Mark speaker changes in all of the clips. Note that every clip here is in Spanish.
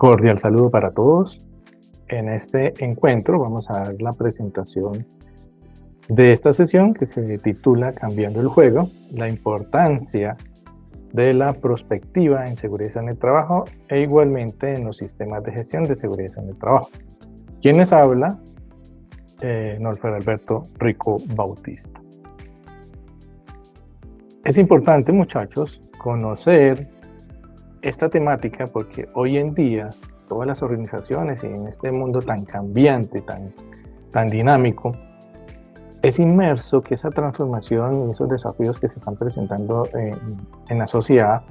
Speaker 1: Cordial saludo para todos. En este encuentro vamos a dar la presentación de esta sesión que se titula Cambiando el juego, la importancia de la prospectiva en seguridad en el trabajo e igualmente en los sistemas de gestión de seguridad en el trabajo. ¿Quién les habla? Norfer Alberto Rico Bautista. Es importante, muchachos, conocer esta temática porque hoy en día todas las organizaciones y en este mundo tan cambiante, tan dinámico, es inmerso que esa transformación y esos desafíos que se están presentando en la sociedad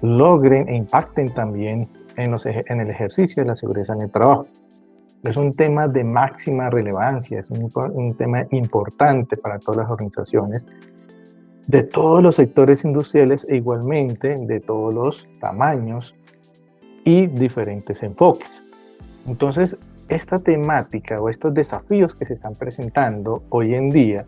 Speaker 1: logren e impacten también en el ejercicio de la seguridad en el trabajo. Es un tema de máxima relevancia, es un tema importante para todas las organizaciones de todos los sectores industriales e igualmente de todos los tamaños y diferentes enfoques. Entonces, esta temática o estos desafíos que se están presentando hoy en día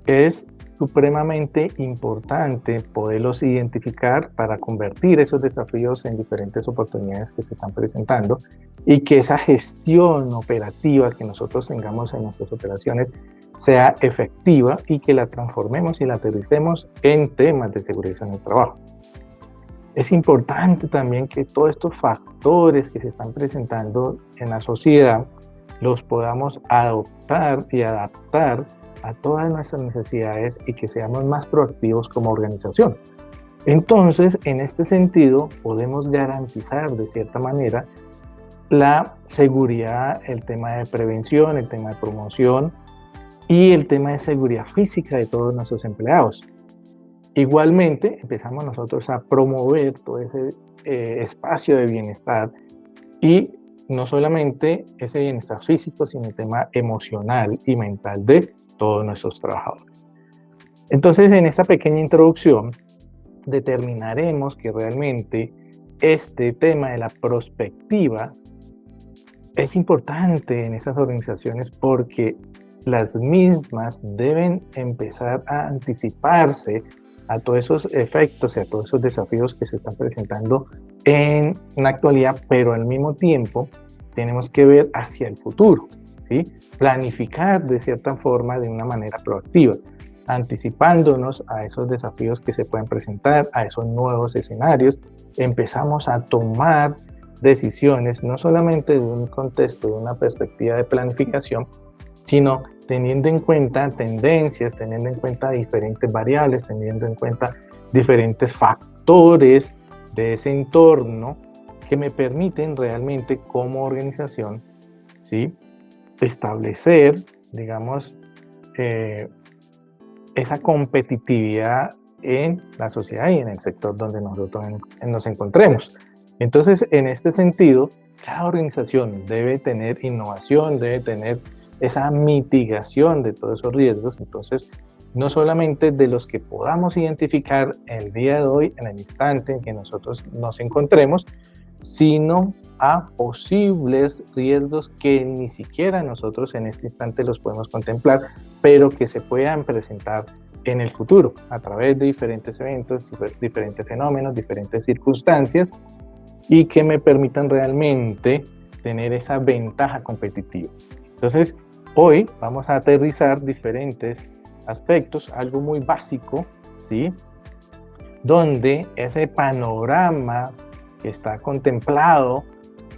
Speaker 1: es supremamente importante poderlos identificar para convertir esos desafíos en diferentes oportunidades que se están presentando y que esa gestión operativa que nosotros tengamos en nuestras operaciones sea efectiva y que la transformemos y la aterricemos en temas de seguridad en el trabajo. Es importante también que todos estos factores que se están presentando en la sociedad los podamos adoptar y adaptar a todas nuestras necesidades y que seamos más proactivos como organización. Entonces, en este sentido, podemos garantizar de cierta manera la seguridad, el tema de prevención, el tema de promoción y el tema de seguridad física de todos nuestros empleados. Igualmente, empezamos nosotros a promover todo ese espacio de bienestar y no solamente ese bienestar físico, sino el tema emocional y mental de todos nuestros trabajadores. Entonces, en esta pequeña introducción, determinaremos que realmente este tema de la prospectiva es importante en esas organizaciones porque las mismas deben empezar a anticiparse a todos esos efectos y a todos esos desafíos que se están presentando en la actualidad, pero al mismo tiempo tenemos que ver hacia el futuro, ¿sí? Planificar de cierta forma de una manera proactiva, anticipándonos a esos desafíos que se pueden presentar, a esos nuevos escenarios. Empezamos a tomar decisiones no solamente de un contexto, de una perspectiva de planificación, sino teniendo en cuenta tendencias, teniendo en cuenta diferentes variables, teniendo en cuenta diferentes factores de ese entorno que me permiten realmente como organización, ¿sí?, establecer, digamos, esa competitividad en la sociedad y en el sector donde nosotros nos encontremos. Entonces, en este sentido, cada organización debe tener innovación, debe tener esa mitigación de todos esos riesgos. Entonces, no solamente de los que podamos identificar el día de hoy, en el instante en que nosotros nos encontremos, sino a posibles riesgos que ni siquiera nosotros en este instante los podemos contemplar, pero que se puedan presentar en el futuro a través de diferentes eventos, diferentes fenómenos, diferentes circunstancias y que me permitan realmente tener esa ventaja competitiva. Entonces, hoy vamos a aterrizar diferentes aspectos, algo muy básico, ¿sí?, donde ese panorama que está contemplado,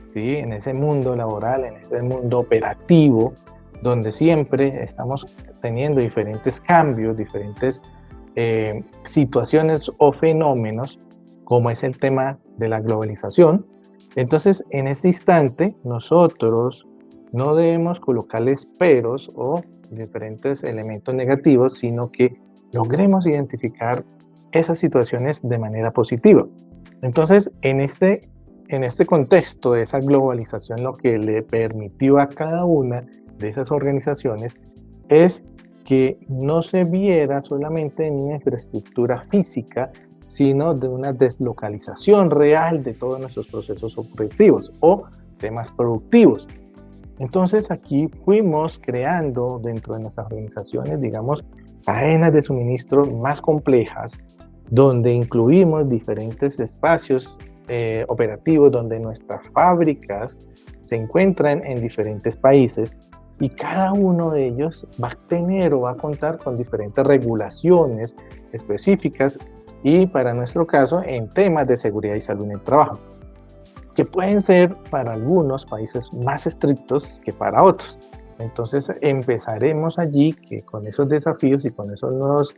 Speaker 1: ¿sí?, en ese mundo laboral, en ese mundo operativo, donde siempre estamos teniendo diferentes cambios, diferentes situaciones o fenómenos, como es el tema de la globalización. Entonces, en ese instante, nosotros no debemos colocarles peros o diferentes elementos negativos, sino que logremos identificar esas situaciones de manera positiva. Entonces, en este contexto de esa globalización, lo que le permitió a cada una de esas organizaciones es que no se viera solamente en una infraestructura física, sino de una deslocalización real de todos nuestros procesos operativos o temas productivos. Entonces aquí fuimos creando dentro de nuestras organizaciones, digamos, cadenas de suministro más complejas, donde incluimos diferentes espacios operativos donde nuestras fábricas se encuentran en diferentes países y cada uno de ellos va a tener o va a contar con diferentes regulaciones específicas y para nuestro caso en temas de seguridad y salud en el trabajo, que pueden ser para algunos países más estrictos que para otros. Entonces empezaremos allí que con esos desafíos y con esos nuevos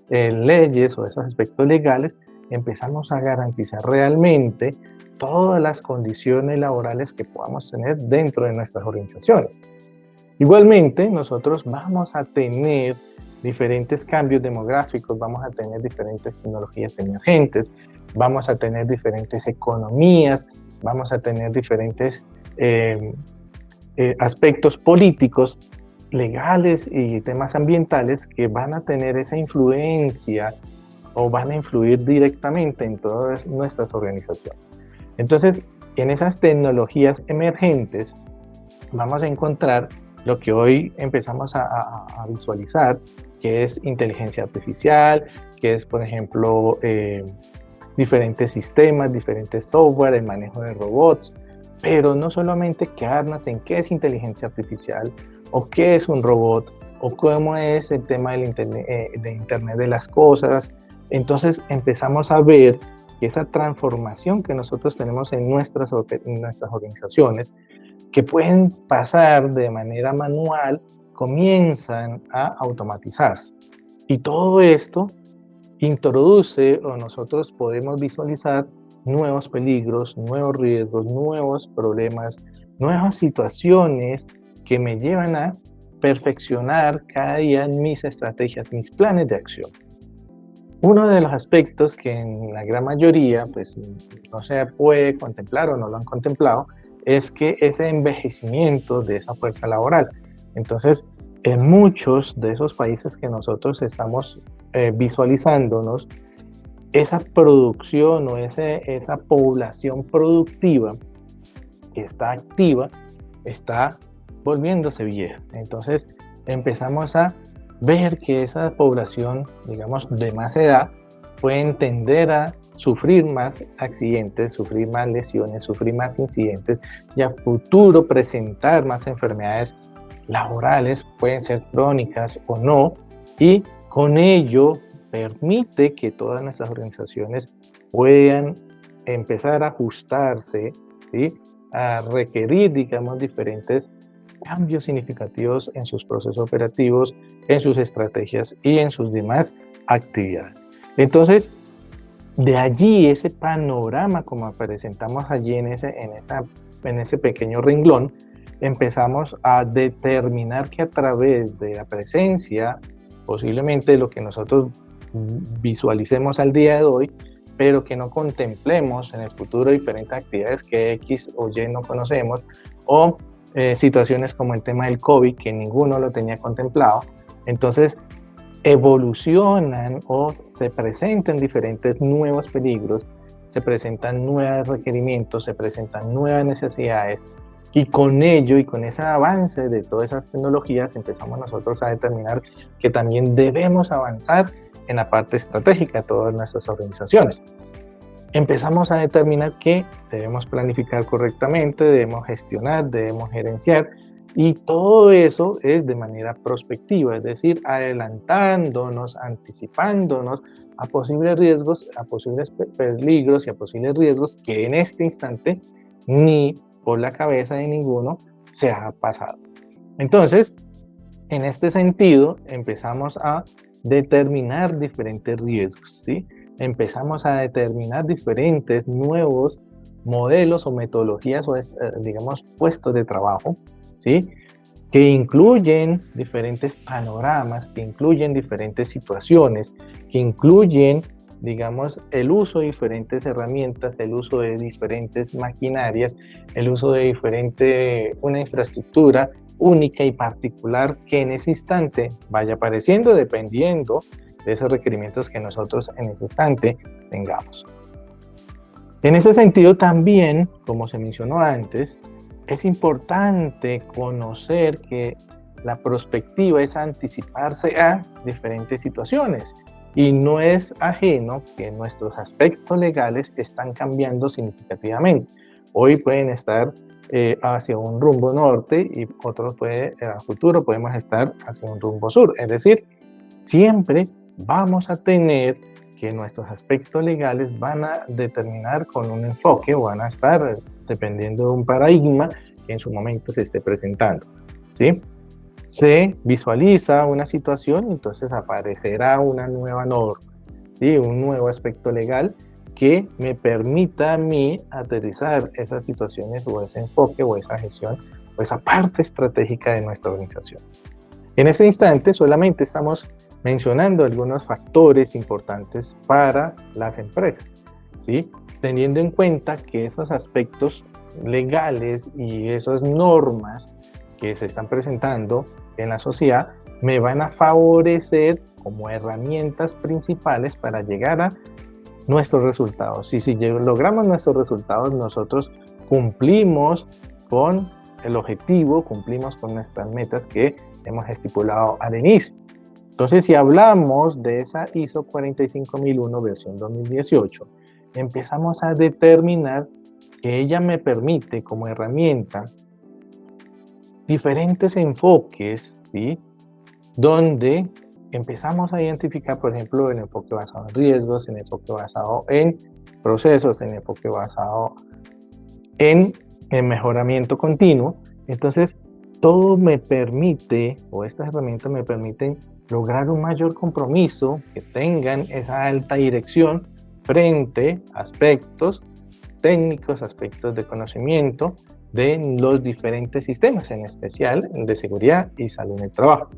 Speaker 1: leyes o esos aspectos legales empezamos a garantizar realmente todas las condiciones laborales que podamos tener dentro de nuestras organizaciones. Igualmente, nosotros vamos a tener diferentes cambios demográficos, vamos a tener diferentes tecnologías emergentes, vamos a tener diferentes economías, vamos a tener diferentes aspectos políticos, legales y temas ambientales que van a tener esa influencia o van a influir directamente en todas nuestras organizaciones. Entonces, en esas tecnologías emergentes vamos a encontrar lo que hoy empezamos a visualizar, que es inteligencia artificial, que es, por ejemplo, diferentes sistemas, diferentes software, el manejo de robots, pero no solamente quedarnos en qué es inteligencia artificial, o qué es un robot, o cómo es el tema del Internet de las cosas. Entonces empezamos a ver que esa transformación que nosotros tenemos en nuestras organizaciones, que pueden pasar de manera manual, comienzan a automatizarse. Y todo esto introduce o nosotros podemos visualizar nuevos peligros, nuevos riesgos, nuevos problemas, nuevas situaciones que me llevan a perfeccionar cada día mis estrategias, mis planes de acción. Uno de los aspectos que en la gran mayoría pues, no se puede contemplar o no lo han contemplado es que ese envejecimiento de esa fuerza laboral. Entonces, en muchos de esos países que nosotros estamos visualizándonos, esa producción o esa población productiva que está activa está volviéndose vieja. Entonces empezamos a ver que esa población, digamos, de más edad, puede tender a sufrir más accidentes, sufrir más lesiones, sufrir más incidentes y a futuro presentar más enfermedades laborales, pueden ser crónicas o no, y con ello permite que todas nuestras organizaciones puedan empezar a ajustarse, ¿sí?, a requerir, digamos, diferentes cambios significativos en sus procesos operativos, en sus estrategias y en sus demás actividades. Entonces, de allí ese panorama como presentamos allí en ese pequeño renglón, empezamos a determinar que a través de la presencia, posiblemente lo que nosotros visualicemos al día de hoy, pero que no contemplemos en el futuro diferentes actividades que X o Y no conocemos, o situaciones como el tema del COVID, que ninguno lo tenía contemplado. Entonces, evolucionan o se presentan diferentes nuevos peligros, se presentan nuevos requerimientos, se presentan nuevas necesidades, y con ello y con ese avance de todas esas tecnologías empezamos nosotros a determinar que también debemos avanzar en la parte estratégica de todas nuestras organizaciones. Empezamos a determinar que debemos planificar correctamente, debemos gestionar, debemos gerenciar, y todo eso es de manera prospectiva, es decir, adelantándonos, anticipándonos a posibles riesgos, a posibles peligros y a posibles riesgos que en este instante ni por la cabeza de ninguno se ha pasado. Entonces, en este sentido, empezamos a determinar diferentes riesgos, ¿sí? Empezamos a determinar diferentes nuevos modelos o metodologías o, digamos, puestos de trabajo, ¿sí?, que incluyen diferentes panoramas, que incluyen diferentes situaciones, que incluyen, digamos, el uso de diferentes herramientas, el uso de diferentes maquinarias, el uso de una infraestructura única y particular que en ese instante vaya apareciendo dependiendo de esos requerimientos que nosotros en ese instante tengamos. En ese sentido también, como se mencionó antes, es importante conocer que la prospectiva es anticiparse a diferentes situaciones Y no es ajeno que nuestros aspectos legales están cambiando significativamente. Hoy pueden estar hacia un rumbo norte y otros a futuro podemos estar hacia un rumbo sur. Es decir, siempre vamos a tener que nuestros aspectos legales van a determinar con un enfoque o van a estar dependiendo de un paradigma que en su momento se esté presentando, ¿sí? Se visualiza una situación, entonces aparecerá una nueva norma, ¿sí? Un nuevo aspecto legal que me permita a mí aterrizar esas situaciones o ese enfoque o esa gestión o esa parte estratégica de nuestra organización. En ese instante solamente estamos mencionando algunos factores importantes para las empresas, ¿sí? Teniendo en cuenta que esos aspectos legales y esas normas que se están presentando en la sociedad me van a favorecer como herramientas principales para llegar a nuestros resultados. Y si logramos nuestros resultados, nosotros cumplimos con el objetivo, cumplimos con nuestras metas que hemos estipulado al inicio. Entonces, si hablamos de esa ISO 45001 versión 2018, empezamos a determinar que ella me permite como herramienta diferentes enfoques, ¿sí? Donde empezamos a identificar, por ejemplo, el enfoque basado en riesgos, el enfoque basado en procesos, el enfoque basado en mejoramiento continuo. Entonces, todo me permite, o estas herramientas me permiten lograr un mayor compromiso, que tengan esa alta dirección frente a aspectos técnicos, aspectos de conocimiento de los diferentes sistemas, en especial de seguridad y salud en el trabajo.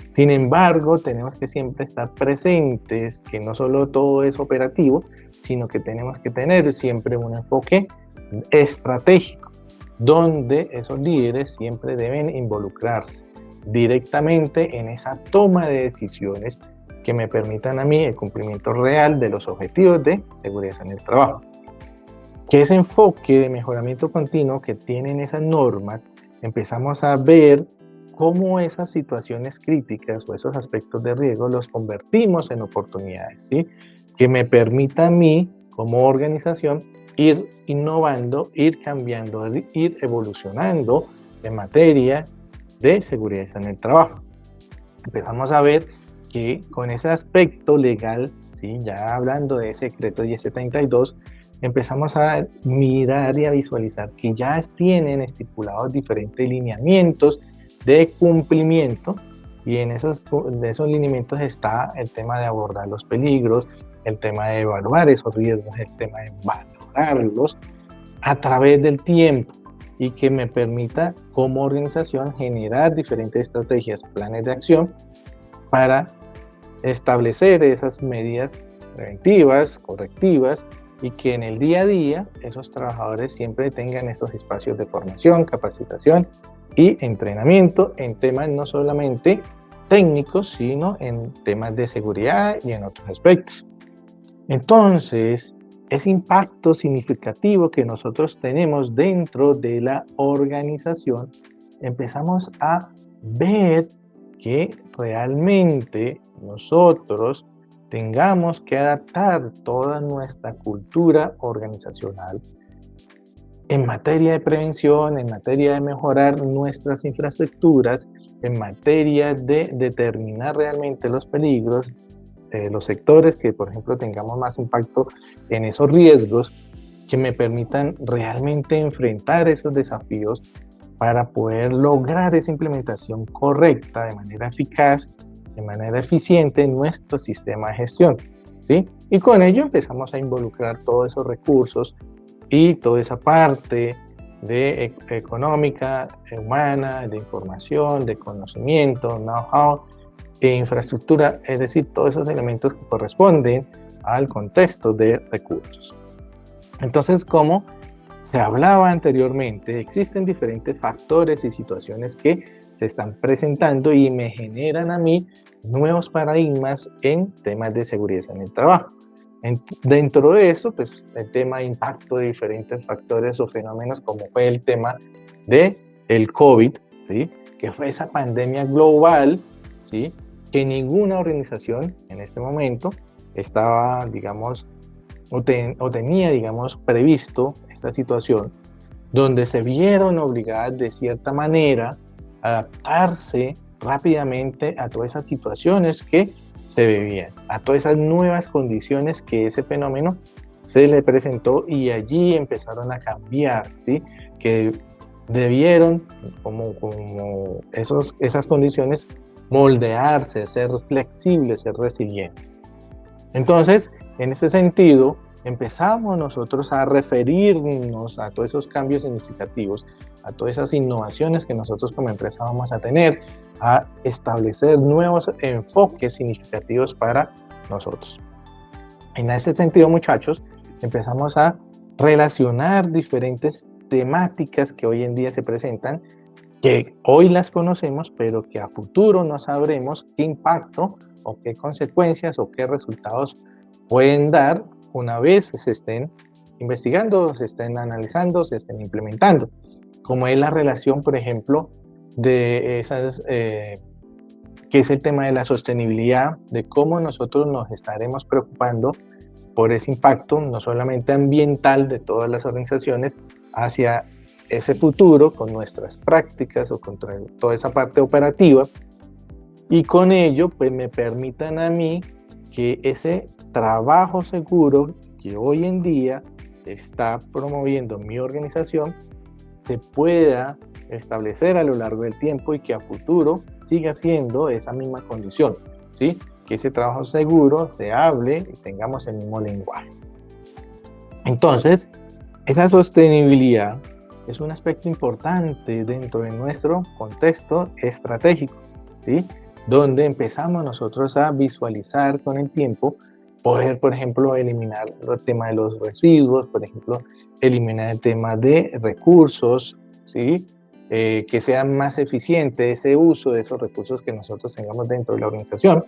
Speaker 1: Sin embargo, tenemos que siempre estar presentes, que no solo todo es operativo, sino que tenemos que tener siempre un enfoque estratégico, donde esos líderes siempre deben involucrarse directamente en esa toma de decisiones que me permitan a mí el cumplimiento real de los objetivos de seguridad en el trabajo. Que ese enfoque de mejoramiento continuo que tienen esas normas, empezamos a ver cómo esas situaciones críticas o esos aspectos de riesgo los convertimos en oportunidades, ¿sí? Que me permita a mí, como organización, ir innovando, ir cambiando, ir evolucionando en materia de seguridad en el trabajo. Empezamos a ver que con ese aspecto legal, ¿sí? Ya hablando de secreto IS-32, empezamos a mirar y a visualizar que ya tienen estipulados diferentes lineamientos de cumplimiento, y en esos lineamientos está el tema de abordar los peligros, el tema de evaluar esos riesgos, el tema de valorarlos a través del tiempo, y que me permita como organización generar diferentes estrategias, planes de acción para establecer esas medidas preventivas, correctivas, y que en el día a día esos trabajadores siempre tengan esos espacios de formación, capacitación y entrenamiento en temas no solamente técnicos, sino en temas de seguridad y en otros aspectos. Entonces, ese impacto significativo que nosotros tenemos dentro de la organización, empezamos a ver que realmente nosotros tengamos que adaptar toda nuestra cultura organizacional en materia de prevención, en materia de mejorar nuestras infraestructuras, en materia de determinar realmente los peligros, los sectores que, por ejemplo, tengamos más impacto en esos riesgos, que me permitan realmente enfrentar esos desafíos para poder lograr esa implementación correcta, de manera eficaz, de manera eficiente en nuestro sistema de gestión, ¿sí? Y con ello empezamos a involucrar todos esos recursos y toda esa parte de económica, humana, de información, de conocimiento, know-how e infraestructura, es decir, todos esos elementos que corresponden al contexto de recursos. Entonces, como se hablaba anteriormente, existen diferentes factores y situaciones que se están presentando y me generan a mí nuevos paradigmas en temas de seguridad en el trabajo. Dentro de eso, pues el tema de impacto de diferentes factores o fenómenos, como fue el tema de el COVID, ¿sí? Que fue esa pandemia global, ¿sí? que ninguna organización en este momento estaba, digamos, o tenía, digamos, previsto esta situación, donde se vieron obligadas de cierta manera a adaptarse rápidamente a todas esas situaciones que se vivían, a todas esas nuevas condiciones que ese fenómeno se le presentó, y allí empezaron a cambiar, ¿sí? Que debieron, como esas condiciones, moldearse, ser flexibles, ser resilientes. Entonces, en ese sentido, empezamos nosotros a referirnos a todos esos cambios significativos, a todas esas innovaciones que nosotros como empresa vamos a tener, a establecer nuevos enfoques significativos para nosotros. En ese sentido, muchachos, empezamos a relacionar diferentes temáticas que hoy en día se presentan, que hoy las conocemos, pero que a futuro no sabremos qué impacto o qué consecuencias o qué resultados pueden dar una vez se estén investigando, se estén analizando, se estén implementando, como es la relación, por ejemplo, de esas, que es el tema de la sostenibilidad, de cómo nosotros nos estaremos preocupando por ese impacto, no solamente ambiental de todas las organizaciones, hacia ese futuro con nuestras prácticas o con toda esa parte operativa, y con ello pues me permitan a mí que ese trabajo seguro que hoy en día está promoviendo mi organización se pueda establecer a lo largo del tiempo y que a futuro siga siendo esa misma condición, ¿sí? Que ese trabajo seguro se hable y tengamos el mismo lenguaje. Entonces, esa sostenibilidad es un aspecto importante dentro de nuestro contexto estratégico, ¿sí? Donde empezamos nosotros a visualizar con el tiempo, poder, por ejemplo, eliminar el tema de los residuos, por ejemplo, eliminar el tema de recursos, ¿sí? Que sea más eficiente ese uso de esos recursos que nosotros tengamos dentro de la organización,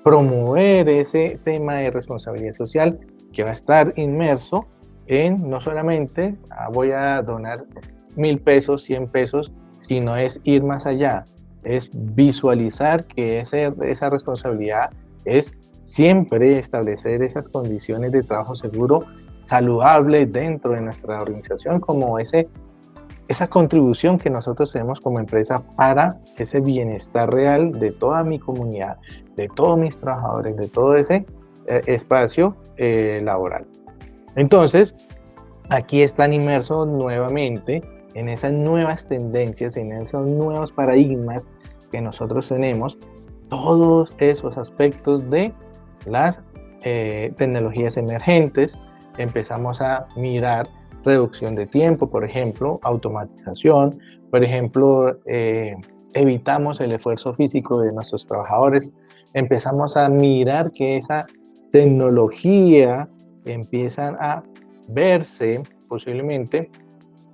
Speaker 1: promover ese tema de responsabilidad social que va a estar inmerso en no solamente voy a donar 1,000 pesos, 100 pesos, sino es ir más allá, es visualizar que esa responsabilidad es siempre establecer esas condiciones de trabajo seguro, saludable dentro de nuestra organización, como esa contribución que nosotros tenemos como empresa para ese bienestar real de toda mi comunidad, de todos mis trabajadores, de todo ese espacio laboral. Entonces, aquí están inmersos nuevamente en esas nuevas tendencias, en esos nuevos paradigmas que nosotros tenemos, todos esos aspectos de las tecnologías emergentes. Empezamos a mirar reducción de tiempo, por ejemplo, automatización, por ejemplo, evitamos el esfuerzo físico de nuestros trabajadores, empezamos a mirar que esa tecnología empiezan a verse posiblemente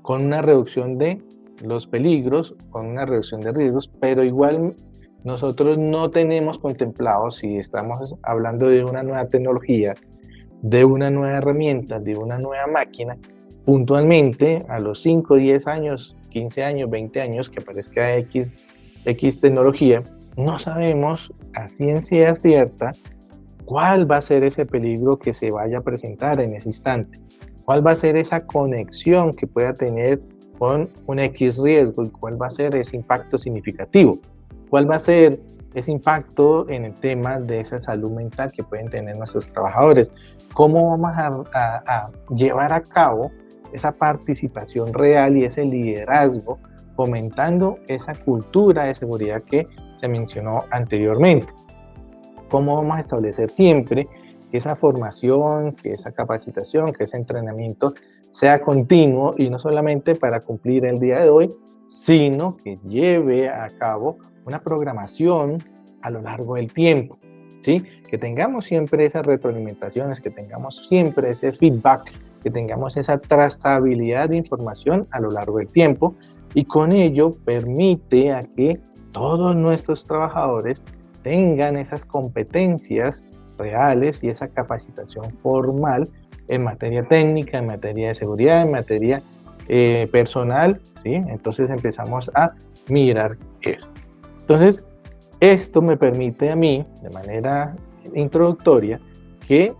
Speaker 1: con una reducción de los peligros, con una reducción de riesgos, pero igual nosotros no tenemos contemplado, si estamos hablando de una nueva tecnología, de una nueva herramienta, de una nueva máquina, puntualmente a los 5, 10 años, 15 años, 20 años que aparezca X tecnología, no sabemos a ciencia cierta cuál va a ser ese peligro que se vaya a presentar en ese instante, cuál va a ser esa conexión que pueda tener con un X riesgo y cuál va a ser ese impacto significativo, cuál va a ser ese impacto en el tema de esa salud mental que pueden tener nuestros trabajadores, cómo vamos a llevar a cabo esa participación real y ese liderazgo fomentando esa cultura de seguridad que se mencionó anteriormente. Cómo vamos a establecer siempre que esa formación, que esa capacitación, que ese entrenamiento sea continuo y no solamente para cumplir el día de hoy, sino que lleve a cabo una programación a lo largo del tiempo, ¿sí? Que tengamos siempre esas retroalimentaciones, que tengamos siempre ese feedback, que tengamos esa trazabilidad de información a lo largo del tiempo, y con ello permite a que todos nuestros trabajadores tengan esas competencias reales y esa capacitación formal en materia técnica, en materia de seguridad, en materia personal, ¿sí? Entonces empezamos a mirar eso. Entonces, Esto me permite a mí, de manera introductoria, que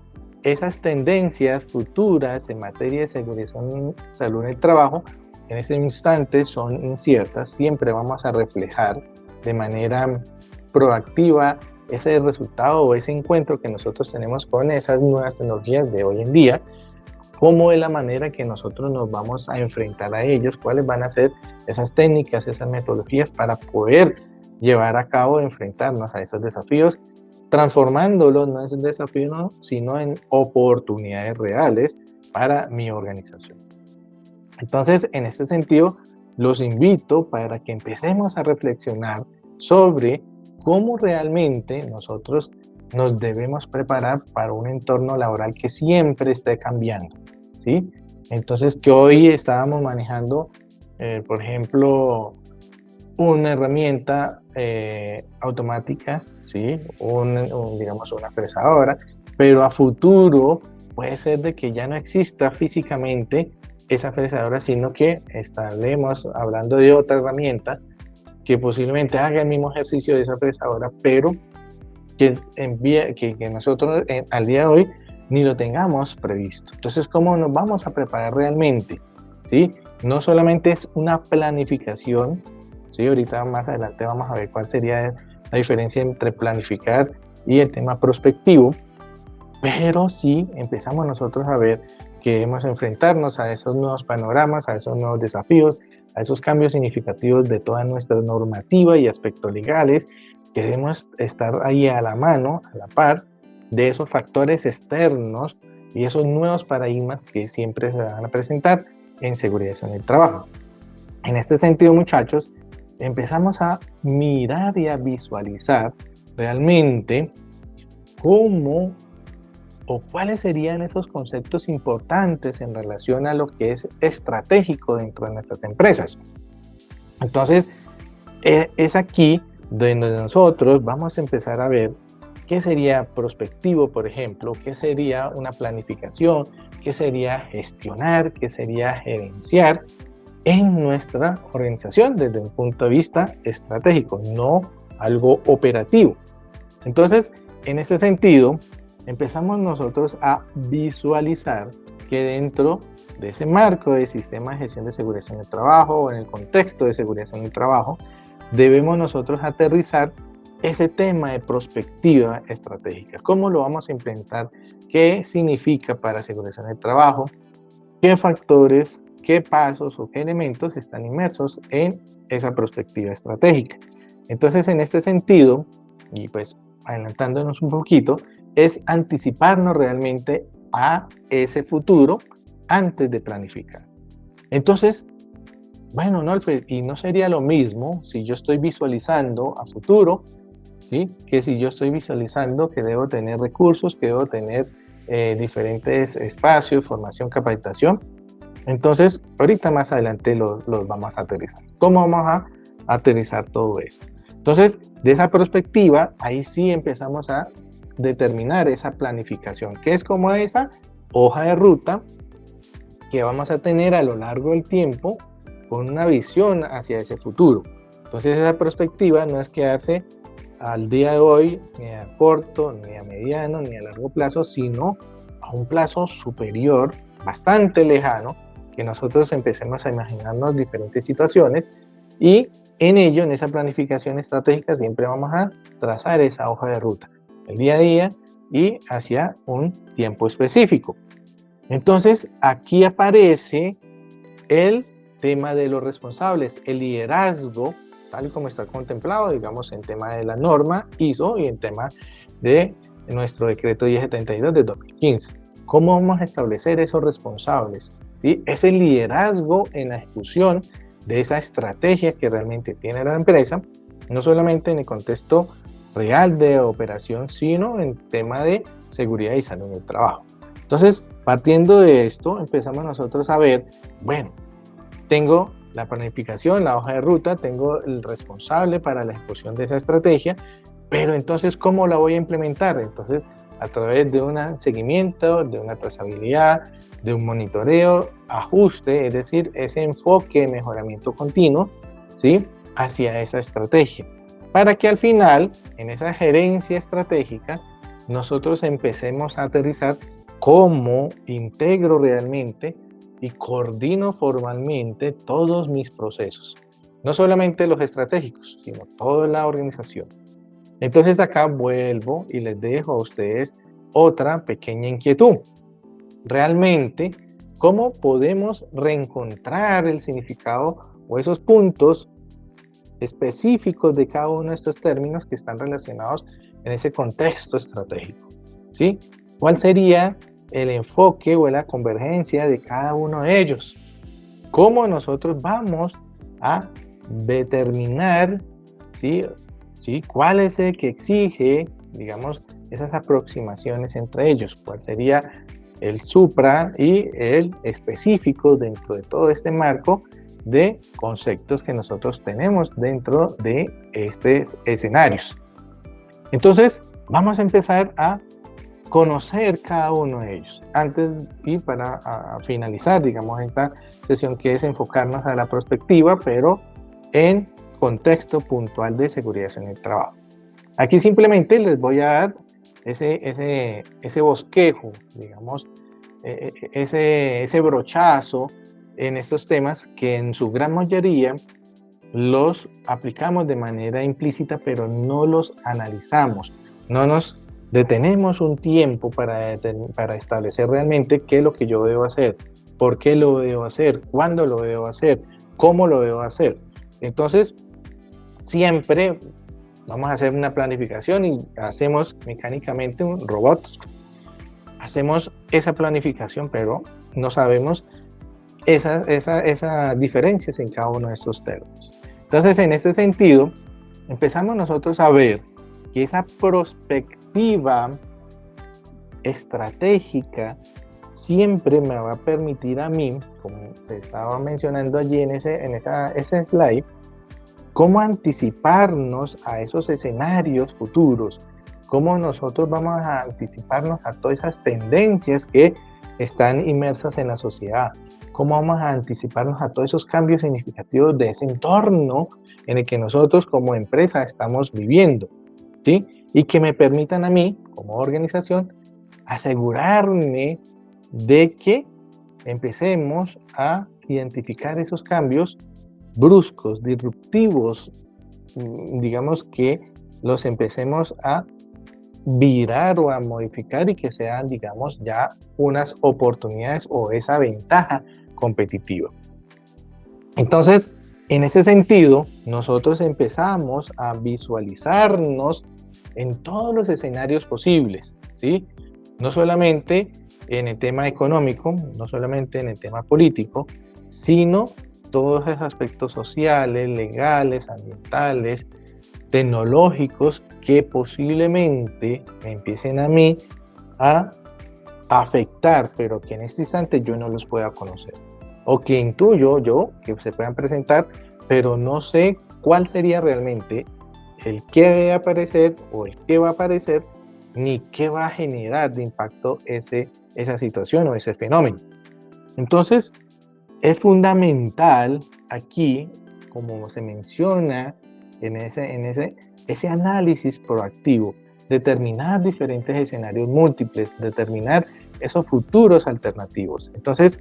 Speaker 1: esas tendencias futuras en materia de seguridad y salud en el trabajo, en ese instante son inciertas. Siempre vamos a reflejar de manera proactiva ese resultado o ese encuentro que nosotros tenemos con esas nuevas tecnologías de hoy en día, cómo es la manera que nosotros nos vamos a enfrentar a ellos, cuáles van a ser esas técnicas, esas metodologías para poder llevar a cabo, enfrentarnos a esos desafíos, transformándolos no en desafíos, sino en oportunidades reales para mi organización. Entonces, en este sentido, los invito para que empecemos a reflexionar sobre cómo realmente nosotros nos debemos preparar para un entorno laboral que siempre esté cambiando, ¿sí? Entonces, que hoy estábamos manejando, por ejemplo, una herramienta automática, ¿sí? Digamos una fresadora, pero a futuro puede ser de que ya no exista físicamente esa fresadora, sino que estaremos hablando de otra herramienta que posiblemente haga el mismo ejercicio de esa fresadora, pero que nosotros al día de hoy ni lo tengamos previsto. Entonces, ¿cómo nos vamos a preparar realmente? ¿Sí? No solamente es una planificación, ¿sí? Ahorita más adelante vamos a ver cuál sería la diferencia entre planificar y el tema prospectivo, pero sí empezamos nosotros a ver que debemos enfrentarnos a esos nuevos panoramas, a esos nuevos desafíos, a esos cambios significativos de toda nuestra normativa y aspectos legales, que debemos estar ahí a la mano, a la par de esos factores externos y esos nuevos paradigmas que siempre se van a presentar en seguridad en el trabajo. En este sentido, muchachos, empezamos a mirar y a visualizar realmente cómo o cuáles serían esos conceptos importantes en relación a lo que es estratégico dentro de nuestras empresas. Entonces, es aquí donde nosotros vamos a empezar a ver qué sería prospectivo, por ejemplo, qué sería una planificación, qué sería gestionar, qué sería gerenciar en nuestra organización desde un punto de vista estratégico, no algo operativo. Entonces, en ese sentido, empezamos nosotros a visualizar que dentro de ese marco de sistema de gestión de seguridad en el trabajo o en el contexto de seguridad en el trabajo, debemos nosotros aterrizar ese tema de prospectiva estratégica. ¿Cómo lo vamos a implementar? ¿Qué significa para seguridad en el trabajo? ¿Qué factores, qué pasos o qué elementos están inmersos en esa prospectiva estratégica? Entonces, en este sentido, y pues adelantándonos un poquito, es anticiparnos realmente a ese futuro antes de planificar. Entonces, bueno, no, Alfred, y no sería lo mismo si yo estoy visualizando a futuro, ¿sí? Que si yo estoy visualizando que debo tener recursos, que debo tener diferentes espacios, formación, capacitación. Entonces, ahorita más adelante los vamos a aterrizar. ¿Cómo vamos a aterrizar todo esto? Entonces, de esa perspectiva, ahí sí empezamos a determinar esa planificación, que es como esa hoja de ruta que vamos a tener a lo largo del tiempo con una visión hacia ese futuro. Entonces, esa perspectiva no es quedarse al día de hoy, ni a corto, ni a mediano, ni a largo plazo, sino a un plazo superior, bastante lejano, que nosotros empecemos a imaginarnos diferentes situaciones y en ello, en esa planificación estratégica, siempre vamos a trazar esa hoja de ruta, el día a día y hacia un tiempo específico. Entonces, aquí aparece el tema de los responsables, el liderazgo, tal y como está contemplado, digamos, en tema de la norma ISO y en tema de nuestro decreto 1072 de 2015. ¿Cómo vamos a establecer esos responsables? ¿Sí? Ese liderazgo en la ejecución de esa estrategia que realmente tiene la empresa, no solamente en el contexto real de operación, sino en tema de seguridad y salud en el trabajo. Entonces, partiendo de esto, empezamos nosotros a ver, bueno, tengo la planificación, la hoja de ruta, tengo el responsable para la ejecución de esa estrategia, pero entonces, ¿cómo la voy a implementar? Entonces, a través de un seguimiento, de una trazabilidad, de un monitoreo, ajuste, es decir, ese enfoque de mejoramiento continuo, ¿sí? Hacia esa estrategia. para que al final, en esa gerencia estratégica, nosotros empecemos a aterrizar cómo integro realmente y coordino formalmente todos mis procesos. No solamente los estratégicos, sino toda la organización. Entonces acá vuelvo y les dejo a ustedes otra pequeña inquietud. Realmente, ¿cómo podemos reencontrar el significado o esos puntos específicos de cada uno de estos términos que están relacionados en ese contexto estratégico? ¿Sí? ¿Cuál sería el enfoque o la convergencia de cada uno de ellos? ¿Cómo nosotros vamos a determinar, ¿sí? ¿Sí? cuál es el que exige, digamos, esas aproximaciones entre ellos? ¿Cuál sería el supra y el específico dentro de todo este marco de conceptos que nosotros tenemos dentro de estos escenarios? Entonces, vamos a empezar a conocer cada uno de ellos antes y para finalizar, digamos, esta sesión, que es enfocarnos a la prospectiva, pero en contexto puntual de seguridad en el trabajo. Aquí simplemente les voy a dar ese bosquejo, digamos, ese brochazo en estos temas que en su gran mayoría los aplicamos de manera implícita, pero no los analizamos, no nos detenemos un tiempo para establecer realmente qué es lo que yo debo hacer, por qué lo debo hacer, cuándo lo debo hacer, cómo lo debo hacer. Entonces, siempre vamos a hacer una planificación y hacemos mecánicamente un robot. Hacemos esa planificación, pero no sabemos esas diferencias en cada uno de estos términos. Entonces, en este sentido, empezamos nosotros a ver que esa prospectiva estratégica siempre me va a permitir a mí, como se estaba mencionando allí en ese slide, cómo anticiparnos a esos escenarios futuros, cómo nosotros vamos a anticiparnos a todas esas tendencias que están inmersas en la sociedad, cómo vamos a anticiparnos a todos esos cambios significativos de ese entorno en el que nosotros como empresa estamos viviendo, ¿sí? Y que me permitan a mí, como organización, asegurarme de que empecemos a identificar esos cambios bruscos, disruptivos, digamos, que los empecemos a virar o a modificar y que sean, digamos, ya unas oportunidades o esa ventaja competitiva. Entonces, en ese sentido, nosotros empezamos a visualizarnos en todos los escenarios posibles, ¿sí? No solamente en el tema económico, no solamente en el tema político, sino todos esos aspectos sociales, legales, ambientales, tecnológicos que posiblemente me empiecen a mí a afectar, pero que en este instante yo no los pueda conocer. O que intuyo yo que se puedan presentar, pero no sé cuál sería realmente el que va a aparecer o el que va a aparecer, ni qué va a generar de impacto esa situación o ese fenómeno. Entonces, es fundamental aquí, como se menciona en ese análisis proactivo, determinar diferentes escenarios múltiples, determinar esos futuros alternativos. Entonces,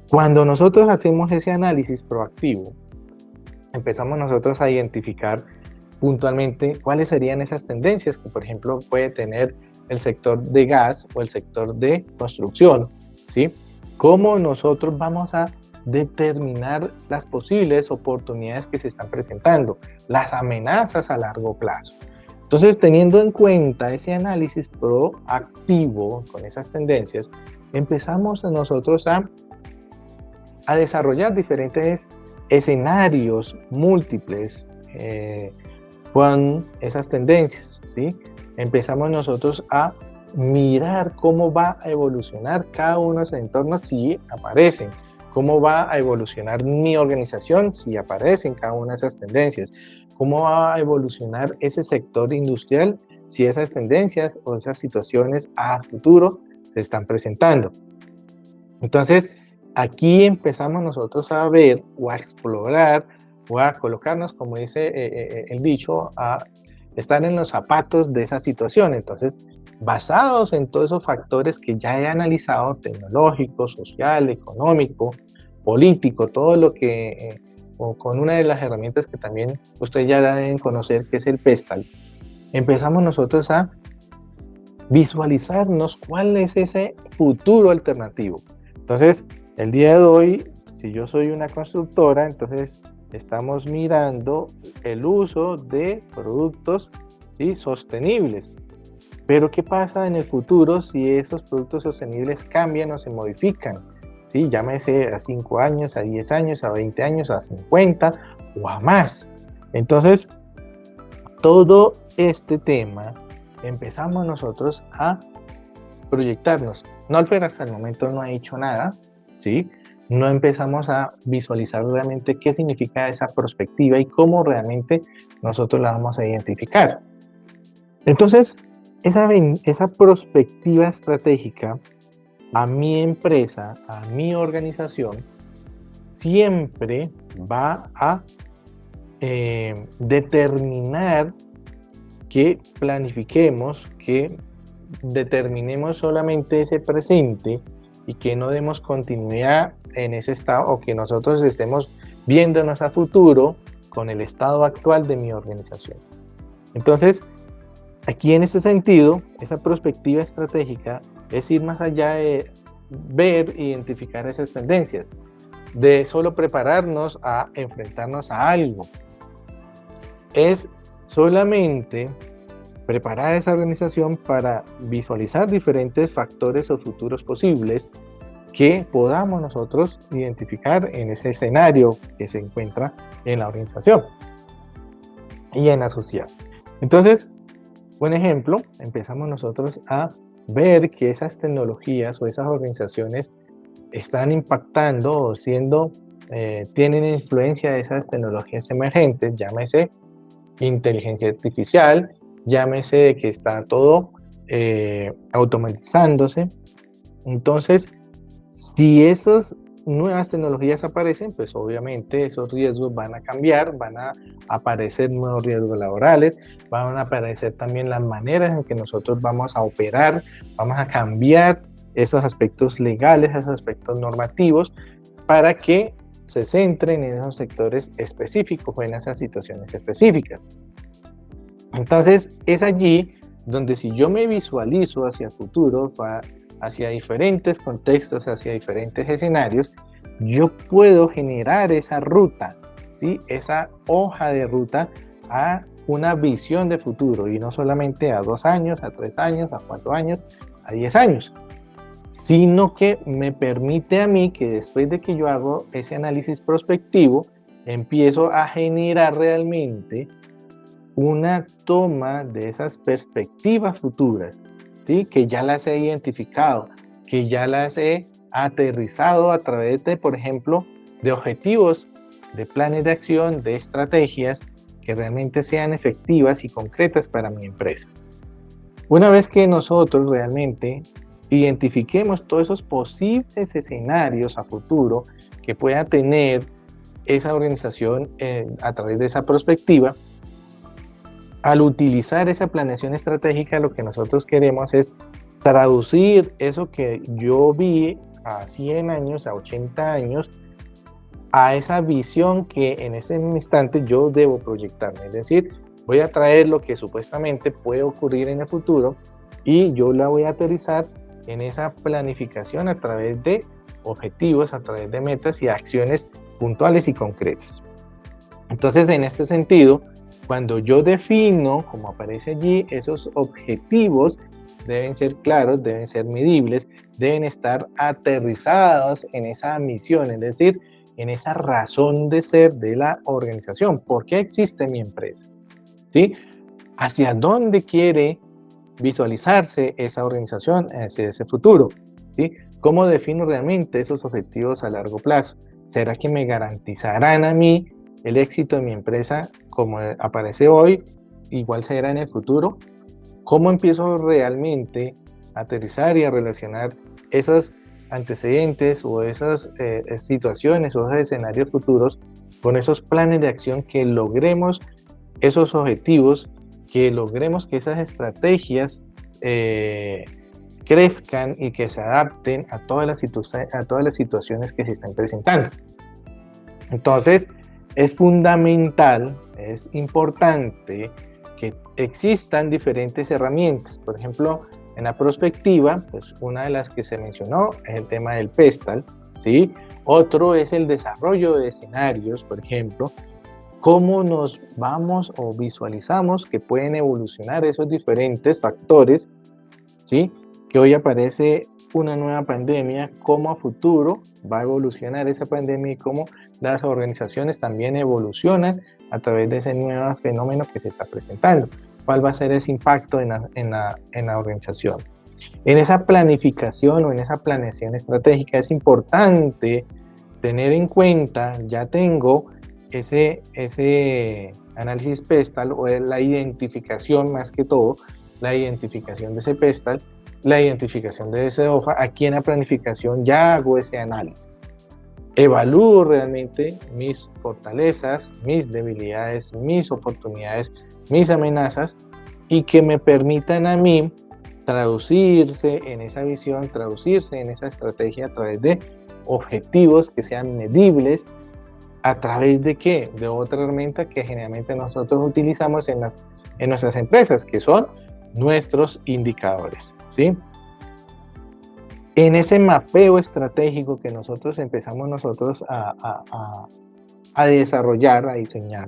Speaker 1: cuando nosotros hacemos ese análisis proactivo, empezamos nosotros a identificar puntualmente cuáles serían esas tendencias que, por ejemplo, puede tener el sector de gas o el sector de construcción, ¿sí? Cómo nosotros vamos a determinar las posibles oportunidades que se están presentando, las amenazas a largo plazo. Entonces, teniendo en cuenta ese análisis proactivo con esas tendencias, empezamos nosotros a desarrollar diferentes escenarios múltiples con esas tendencias, ¿sí? Empezamos nosotros a mirar cómo va a evolucionar cada uno de esos entornos si aparecen, cómo va a evolucionar mi organización si aparecen cada una de esas tendencias, cómo va a evolucionar ese sector industrial si esas tendencias o esas situaciones a futuro se están presentando. Entonces, aquí empezamos nosotros a ver o a explorar o a colocarnos, como dice el dicho, a estar en los zapatos de esa situación. Entonces, basados en todos esos factores que ya he analizado, tecnológico, social, económico, político, todo lo que, o con una de las herramientas que también ustedes ya deben conocer, que es el PESTAL, empezamos nosotros a visualizarnos cuál es ese futuro alternativo. Entonces, el día de hoy, si yo soy una constructora, entonces estamos mirando el uso de productos, ¿sí?, sostenibles. Pero ¿qué pasa en el futuro si esos productos sostenibles cambian o se modifican? ¿Sí? Llámese a 5 años, a 10 años, a 20 años, a 50 o a más. Entonces, todo este tema empezamos nosotros a proyectarnos. Nolfer hasta el momento no ha hecho nada, ¿sí? No empezamos a visualizar realmente qué significa esa perspectiva y cómo realmente nosotros la vamos a identificar. Entonces, esa perspectiva estratégica a mi empresa, a mi organización, siempre va a determinar que planifiquemos, que determinemos solamente ese presente y que no demos continuidad en ese estado, o que nosotros estemos viéndonos a futuro con el estado actual de mi organización. Entonces, aquí en este sentido, esa perspectiva estratégica es ir más allá de ver e identificar esas tendencias, de solo prepararnos a enfrentarnos a algo. Es solamente preparar esa organización para visualizar diferentes factores o futuros posibles que podamos nosotros identificar en ese escenario que se encuentra en la organización y en la sociedad. Entonces, un ejemplo, empezamos nosotros a ver que esas tecnologías o esas organizaciones están impactando o tienen influencia de esas tecnologías emergentes, llámese inteligencia artificial, llámese de que está todo automatizándose. Entonces, si esas nuevas tecnologías aparecen, pues obviamente esos riesgos van a cambiar, van a aparecer nuevos riesgos laborales, van a aparecer también las maneras en que nosotros vamos a operar, vamos a cambiar esos aspectos legales, esos aspectos normativos, para que se centren en esos sectores específicos o en esas situaciones específicas. Entonces, es allí donde, si yo me visualizo hacia el futuro, hacia diferentes contextos, hacia diferentes escenarios, yo puedo generar esa ruta, ¿sí?, esa hoja de ruta a una visión de futuro, y no solamente a 2 años, a 3 años, a 4 años, a 10 años, sino que me permite a mí que después de que yo hago ese análisis prospectivo, empiezo a generar realmente una toma de esas perspectivas futuras, ¿sí?, que ya las he identificado, que ya las he aterrizado a través de, por ejemplo, de objetivos, de planes de acción, de estrategias que realmente sean efectivas y concretas para mi empresa. Una vez que nosotros realmente identifiquemos todos esos posibles escenarios a futuro que pueda tener esa organización a través de esa perspectiva, al utilizar esa planeación estratégica, lo que nosotros queremos es traducir eso que yo vi a 100 años, a 80 años, a esa visión que en ese instante yo debo proyectarme. Es decir, voy a traer lo que supuestamente puede ocurrir en el futuro y yo la voy a aterrizar en esa planificación a través de objetivos, a través de metas y acciones puntuales y concretas. Entonces, en este sentido, cuando yo defino, como aparece allí, esos objetivos deben ser claros, deben ser medibles, deben estar aterrizados en esa misión, es decir, en esa razón de ser de la organización. ¿Por qué existe mi empresa? ¿Sí? ¿Hacia dónde quiere visualizarse esa organización hacia ese futuro? ¿Sí? ¿Cómo defino realmente esos objetivos a largo plazo? ¿Será que me garantizarán a mí el éxito de mi empresa como aparece hoy? Igual será en el futuro. ¿Cómo empiezo realmente a aterrizar y a relacionar esos antecedentes o esas situaciones o esos escenarios futuros con esos planes de acción, que logremos esos objetivos, que logremos que esas estrategias crezcan y que se adapten a todas las situaciones que se están presentando. Entonces, es fundamental, es importante que existan diferentes herramientas. Por ejemplo, en la prospectiva, pues una de las que se mencionó es el tema del PESTAL, ¿sí? Otro es el desarrollo de escenarios, por ejemplo, cómo nos vamos o visualizamos que pueden evolucionar esos diferentes factores, ¿sí? Que hoy aparece una nueva pandemia, cómo a futuro va a evolucionar esa pandemia y cómo las organizaciones también evolucionan a través de ese nuevo fenómeno que se está presentando. ¿Cuál va a ser ese impacto en la organización? En esa planificación o en esa planeación estratégica es importante tener en cuenta, ya tengo ese análisis PESTAL, o la identificación, más que todo, la identificación de ese PESTAL, la identificación de ese OFA. Aquí en la planificación ya hago ese análisis. Evalúo realmente mis fortalezas, mis debilidades, mis oportunidades, mis amenazas, y que me permitan a mí traducirse en esa visión, traducirse en esa estrategia a través de objetivos que sean medibles. ¿A través de qué? De otra herramienta que generalmente nosotros utilizamos en nuestras empresas, que son nuestros indicadores, ¿sí? En ese mapeo estratégico que empezamos a desarrollar, a diseñar,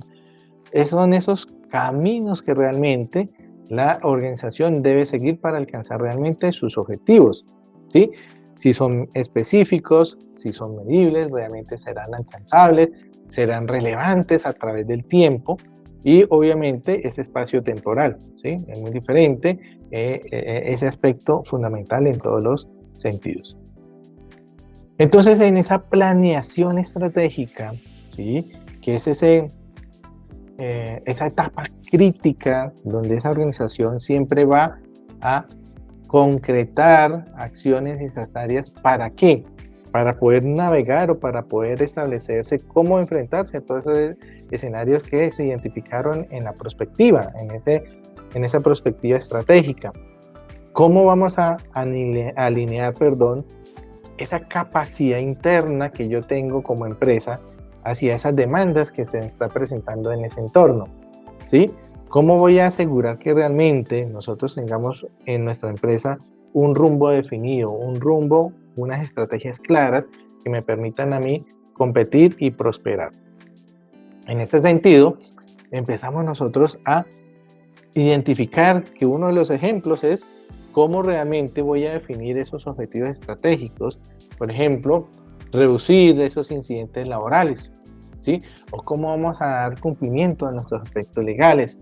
Speaker 1: son esos caminos que realmente la organización debe seguir para alcanzar realmente sus objetivos, ¿sí? Si son específicos, si son medibles, realmente serán alcanzables, serán relevantes a través del tiempo, y obviamente ese espacio temporal, ¿sí? Es muy diferente ese aspecto fundamental en todos los sentidos. Entonces, en esa planeación estratégica, ¿sí? Que es esa etapa crítica donde esa organización siempre va a concretar acciones necesarias. ¿Para qué? Para poder navegar o para poder establecerse cómo enfrentarse a todos esos escenarios que se identificaron en la prospectiva, en esa prospectiva estratégica. ¿Cómo vamos a alinear, esa capacidad interna que yo tengo como empresa hacia esas demandas que se me está presentando en ese entorno? ¿Sí? ¿Cómo voy a asegurar que realmente nosotros tengamos en nuestra empresa un rumbo definido, unas estrategias claras que me permitan a mí competir y prosperar? En este sentido, empezamos nosotros a identificar que uno de los ejemplos es cómo realmente voy a definir esos objetivos estratégicos. Por ejemplo, reducir esos incidentes laborales, ¿sí? O cómo vamos a dar cumplimiento a nuestros aspectos legales,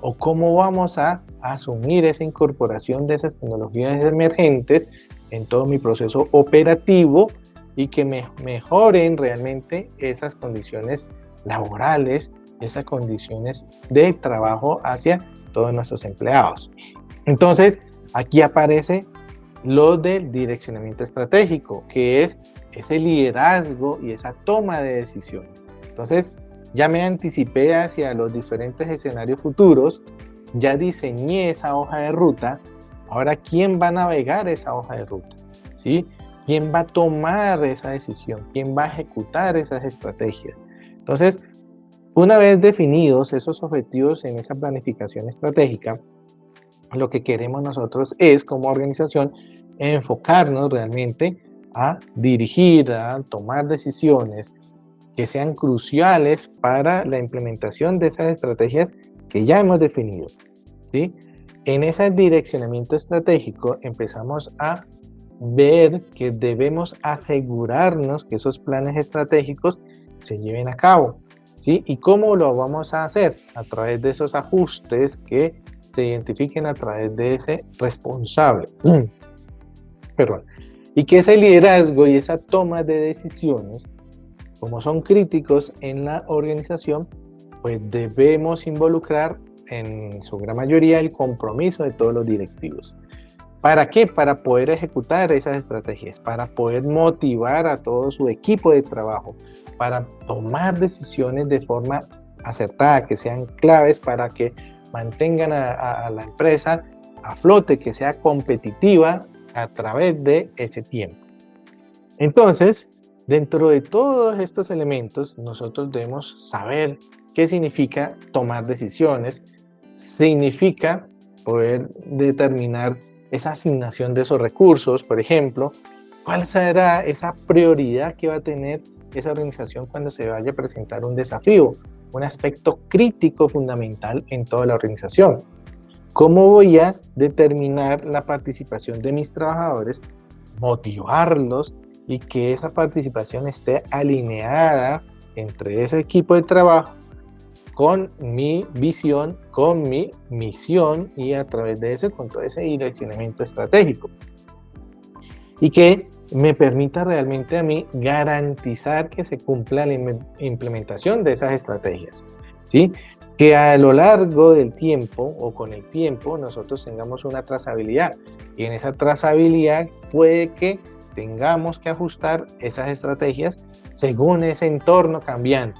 Speaker 1: o cómo vamos a asumir esa incorporación de esas tecnologías emergentes en todo mi proceso operativo y que mejoren realmente esas condiciones laborales, esas condiciones de trabajo hacia todos nuestros empleados. Entonces, aquí aparece lo del direccionamiento estratégico, que es ese liderazgo y esa toma de decisiones. Entonces, ya me anticipé hacia los diferentes escenarios futuros, ya diseñé esa hoja de ruta. Ahora, ¿quién va a navegar esa hoja de ruta? ¿Sí? ¿Quién va a tomar esa decisión? ¿Quién va a ejecutar esas estrategias? Entonces, una vez definidos esos objetivos en esa planificación estratégica, lo que queremos nosotros es, como organización, enfocarnos realmente a dirigir, a tomar decisiones que sean cruciales para la implementación de esas estrategias que ya hemos definido, ¿sí? En ese direccionamiento estratégico empezamos a ver que debemos asegurarnos que esos planes estratégicos se lleven a cabo, ¿sí? ¿Y cómo lo vamos a hacer? A través de esos ajustes que se identifiquen a través de ese responsable. Y que ese liderazgo y esa toma de decisiones, como son críticos en la organización, pues debemos involucrar en su gran mayoría el compromiso de todos los directivos. ¿Para qué? Para poder ejecutar esas estrategias, para poder motivar a todo su equipo de trabajo, para tomar decisiones de forma acertada, que sean claves para que mantengan a la empresa a flote, que sea competitiva a través de ese tiempo. Entonces, dentro de todos estos elementos, nosotros debemos saber qué significa tomar decisiones, significa poder determinar esa asignación de esos recursos, por ejemplo, cuál será esa prioridad que va a tener esa organización cuando se vaya a presentar un desafío, un aspecto crítico fundamental en toda la organización. ¿Cómo voy a determinar la participación de mis trabajadores, motivarlos y que esa participación esté alineada entre ese equipo de trabajo con mi visión, con mi misión y a través de eso con todo ese direccionamiento estratégico? Y que me permita realmente a mí garantizar que se cumpla la implementación de esas estrategias, ¿sí? Que a lo largo del tiempo o con el tiempo nosotros tengamos una trazabilidad y en esa trazabilidad puede que tengamos que ajustar esas estrategias según ese entorno cambiante.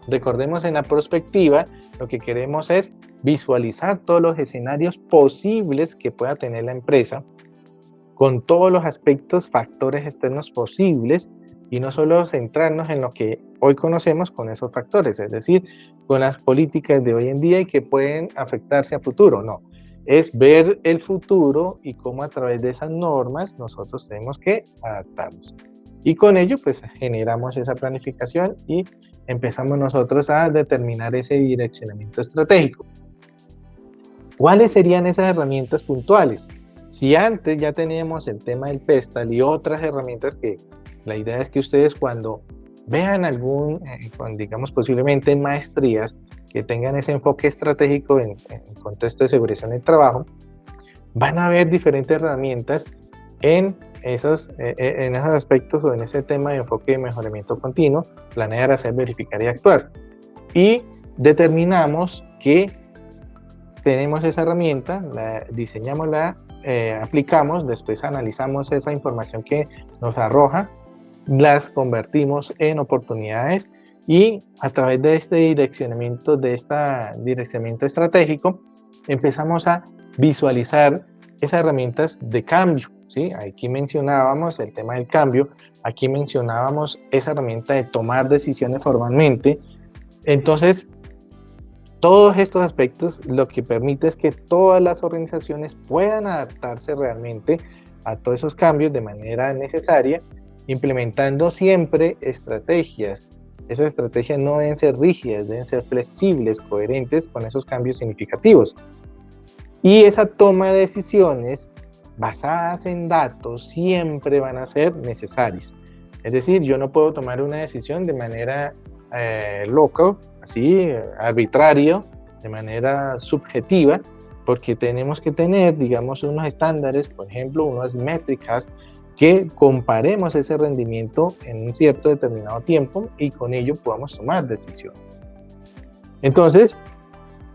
Speaker 1: Recordemos, en la prospectiva lo que queremos es visualizar todos los escenarios posibles que pueda tener la empresa con todos los aspectos, factores externos posibles y no solo centrarnos en lo que hoy conocemos con esos factores, es decir, con las políticas de hoy en día y que pueden afectarse a futuro, no. Es ver el futuro y cómo a través de esas normas nosotros tenemos que adaptarnos. Y con ello pues generamos esa planificación y empezamos nosotros a determinar ese direccionamiento estratégico. ¿Cuáles serían esas herramientas puntuales? Si antes ya teníamos el tema del PESTAL y otras herramientas que la idea es que ustedes cuando vean digamos posiblemente maestrías que tengan ese enfoque estratégico en contexto de seguridad en el trabajo, van a ver diferentes herramientas en esos aspectos o en ese tema de enfoque de mejoramiento continuo, planear, hacer, verificar y actuar. Y determinamos que tenemos esa herramienta, la diseñamos, la aplicamos, después analizamos esa información que nos arroja, las convertimos en oportunidades y a través de este direccionamiento estratégico empezamos a visualizar esas herramientas de cambio, ¿sí? Aquí mencionábamos el tema del cambio, aquí mencionábamos esa herramienta de tomar decisiones formalmente. Entonces, todos estos aspectos lo que permite es que todas las organizaciones puedan adaptarse realmente a todos esos cambios de manera necesaria, implementando siempre estrategias. Esas estrategias no deben ser rígidas, deben ser flexibles, coherentes con esos cambios significativos. Y esa toma de decisiones basadas en datos siempre van a ser necesarias. Es decir, yo no puedo tomar una decisión de manera loca, así, arbitrario, de manera subjetiva, porque tenemos que tener, digamos, unos estándares, por ejemplo, unas métricas que comparemos ese rendimiento en un cierto determinado tiempo y con ello podamos tomar decisiones. Entonces,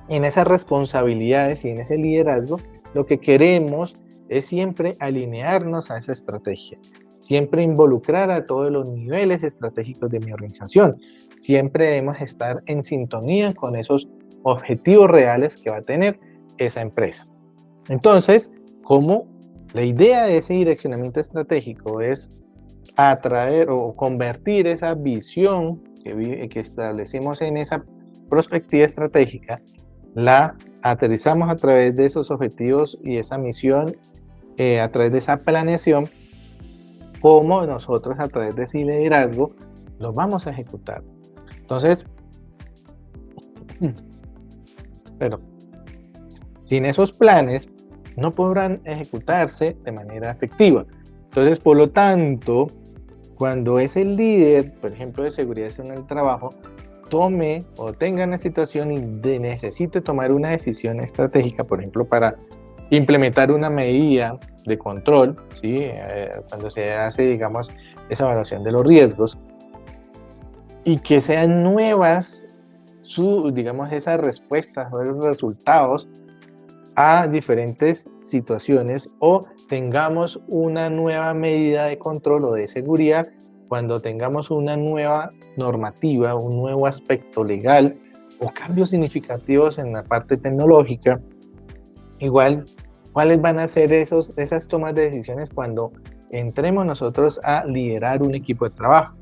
Speaker 1: en esas responsabilidades y en ese liderazgo, lo que queremos es siempre alinearnos a esa estrategia, siempre involucrar a todos los niveles estratégicos de mi organización, siempre debemos estar en sintonía con esos objetivos reales que va a tener esa empresa. Entonces, como la idea de ese direccionamiento estratégico es atraer o convertir esa visión que establecimos en esa perspectiva estratégica, la aterrizamos a través de esos objetivos y esa misión, a través de esa planeación, cómo nosotros a través de ese liderazgo lo vamos a ejecutar. Entonces, pero sin esos planes no podrán ejecutarse de manera efectiva. Entonces, por lo tanto, cuando es el líder, por ejemplo, de seguridad en el trabajo, tome o tenga una situación y necesite tomar una decisión estratégica, por ejemplo, para implementar una medida de control, ¿sí? Cuando se hace, digamos, esa evaluación de los riesgos, y que sean nuevas, digamos, esas respuestas o los resultados a diferentes situaciones o tengamos una nueva medida de control o de seguridad, cuando tengamos una nueva normativa, un nuevo aspecto legal o cambios significativos en la parte tecnológica. Igual, ¿cuáles van a ser esas tomas de decisiones cuando entremos nosotros a liderar un equipo de trabajo?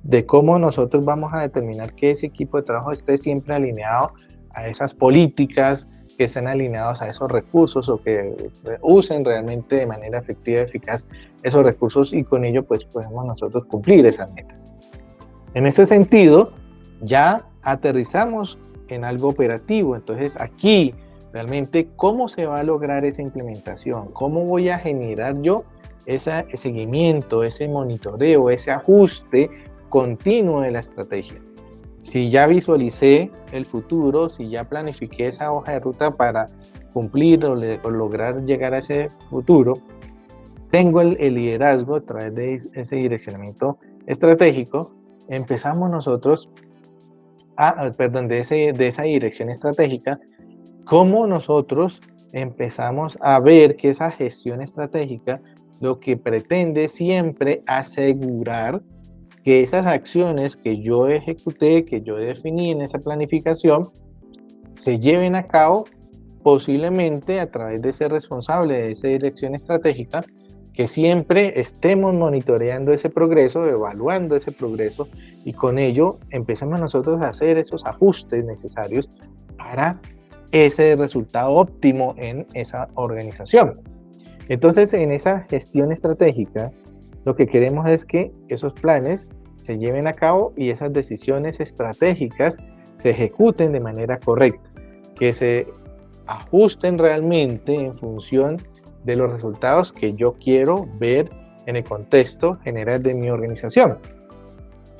Speaker 1: De cómo nosotros vamos a determinar que ese equipo de trabajo esté siempre alineado a esas políticas, que estén alineados a esos recursos o que usen realmente de manera efectiva y eficaz esos recursos, y con ello pues podemos nosotros cumplir esas metas. En ese sentido, ya aterrizamos en algo operativo. Entonces aquí realmente cómo se va a lograr esa implementación, cómo voy a generar yo ese seguimiento, ese monitoreo, ese ajuste continuo de la estrategia. Si ya visualicé el futuro, si ya planifiqué esa hoja de ruta para cumplir o lograr llegar a ese futuro, tengo el liderazgo a través de ese direccionamiento estratégico. Empezamos nosotros de esa dirección estratégica, cómo nosotros empezamos a ver que esa gestión estratégica lo que pretende siempre asegurar que esas acciones que yo ejecuté, que yo definí en esa planificación, se lleven a cabo posiblemente a través de ser responsable de esa dirección estratégica, que siempre estemos monitoreando ese progreso, evaluando ese progreso, y con ello empezamos nosotros a hacer esos ajustes necesarios para ese resultado óptimo en esa organización. Entonces, en esa gestión estratégica, lo que queremos es que esos planes se lleven a cabo y esas decisiones estratégicas se ejecuten de manera correcta, que se ajusten realmente en función de los resultados que yo quiero ver en el contexto general de mi organización.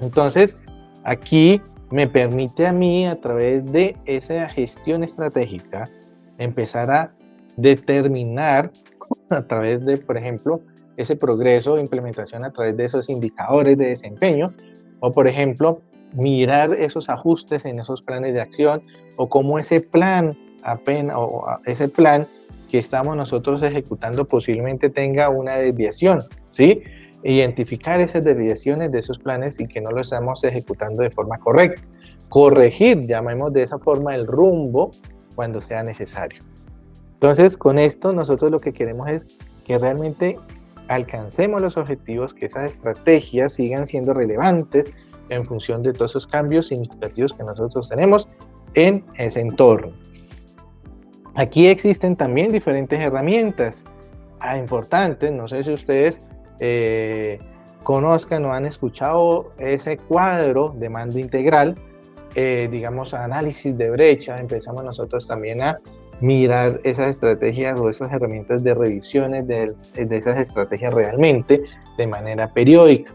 Speaker 1: Entonces, aquí me permite a mí, a través de esa gestión estratégica, empezar a determinar a través de, por ejemplo, ese progreso de implementación a través de esos indicadores de desempeño, o por ejemplo, mirar esos ajustes en esos planes de acción, o cómo ese plan ese plan que estamos nosotros ejecutando posiblemente tenga una desviación, ¿sí? Identificar esas desviaciones de esos planes y que no lo estamos ejecutando de forma correcta. Corregir, llamemos de esa forma, el rumbo cuando sea necesario. Entonces, con esto nosotros lo que queremos es que realmente alcancemos los objetivos, que esas estrategias sigan siendo relevantes en función de todos esos cambios significativos que nosotros tenemos en ese entorno. Aquí existen también diferentes herramientas importantes. No sé si ustedes conozcan o han escuchado ese cuadro de mando integral, digamos análisis de brecha. Empezamos nosotros también a mirar esas estrategias o esas herramientas de revisiones de esas estrategias realmente de manera periódica.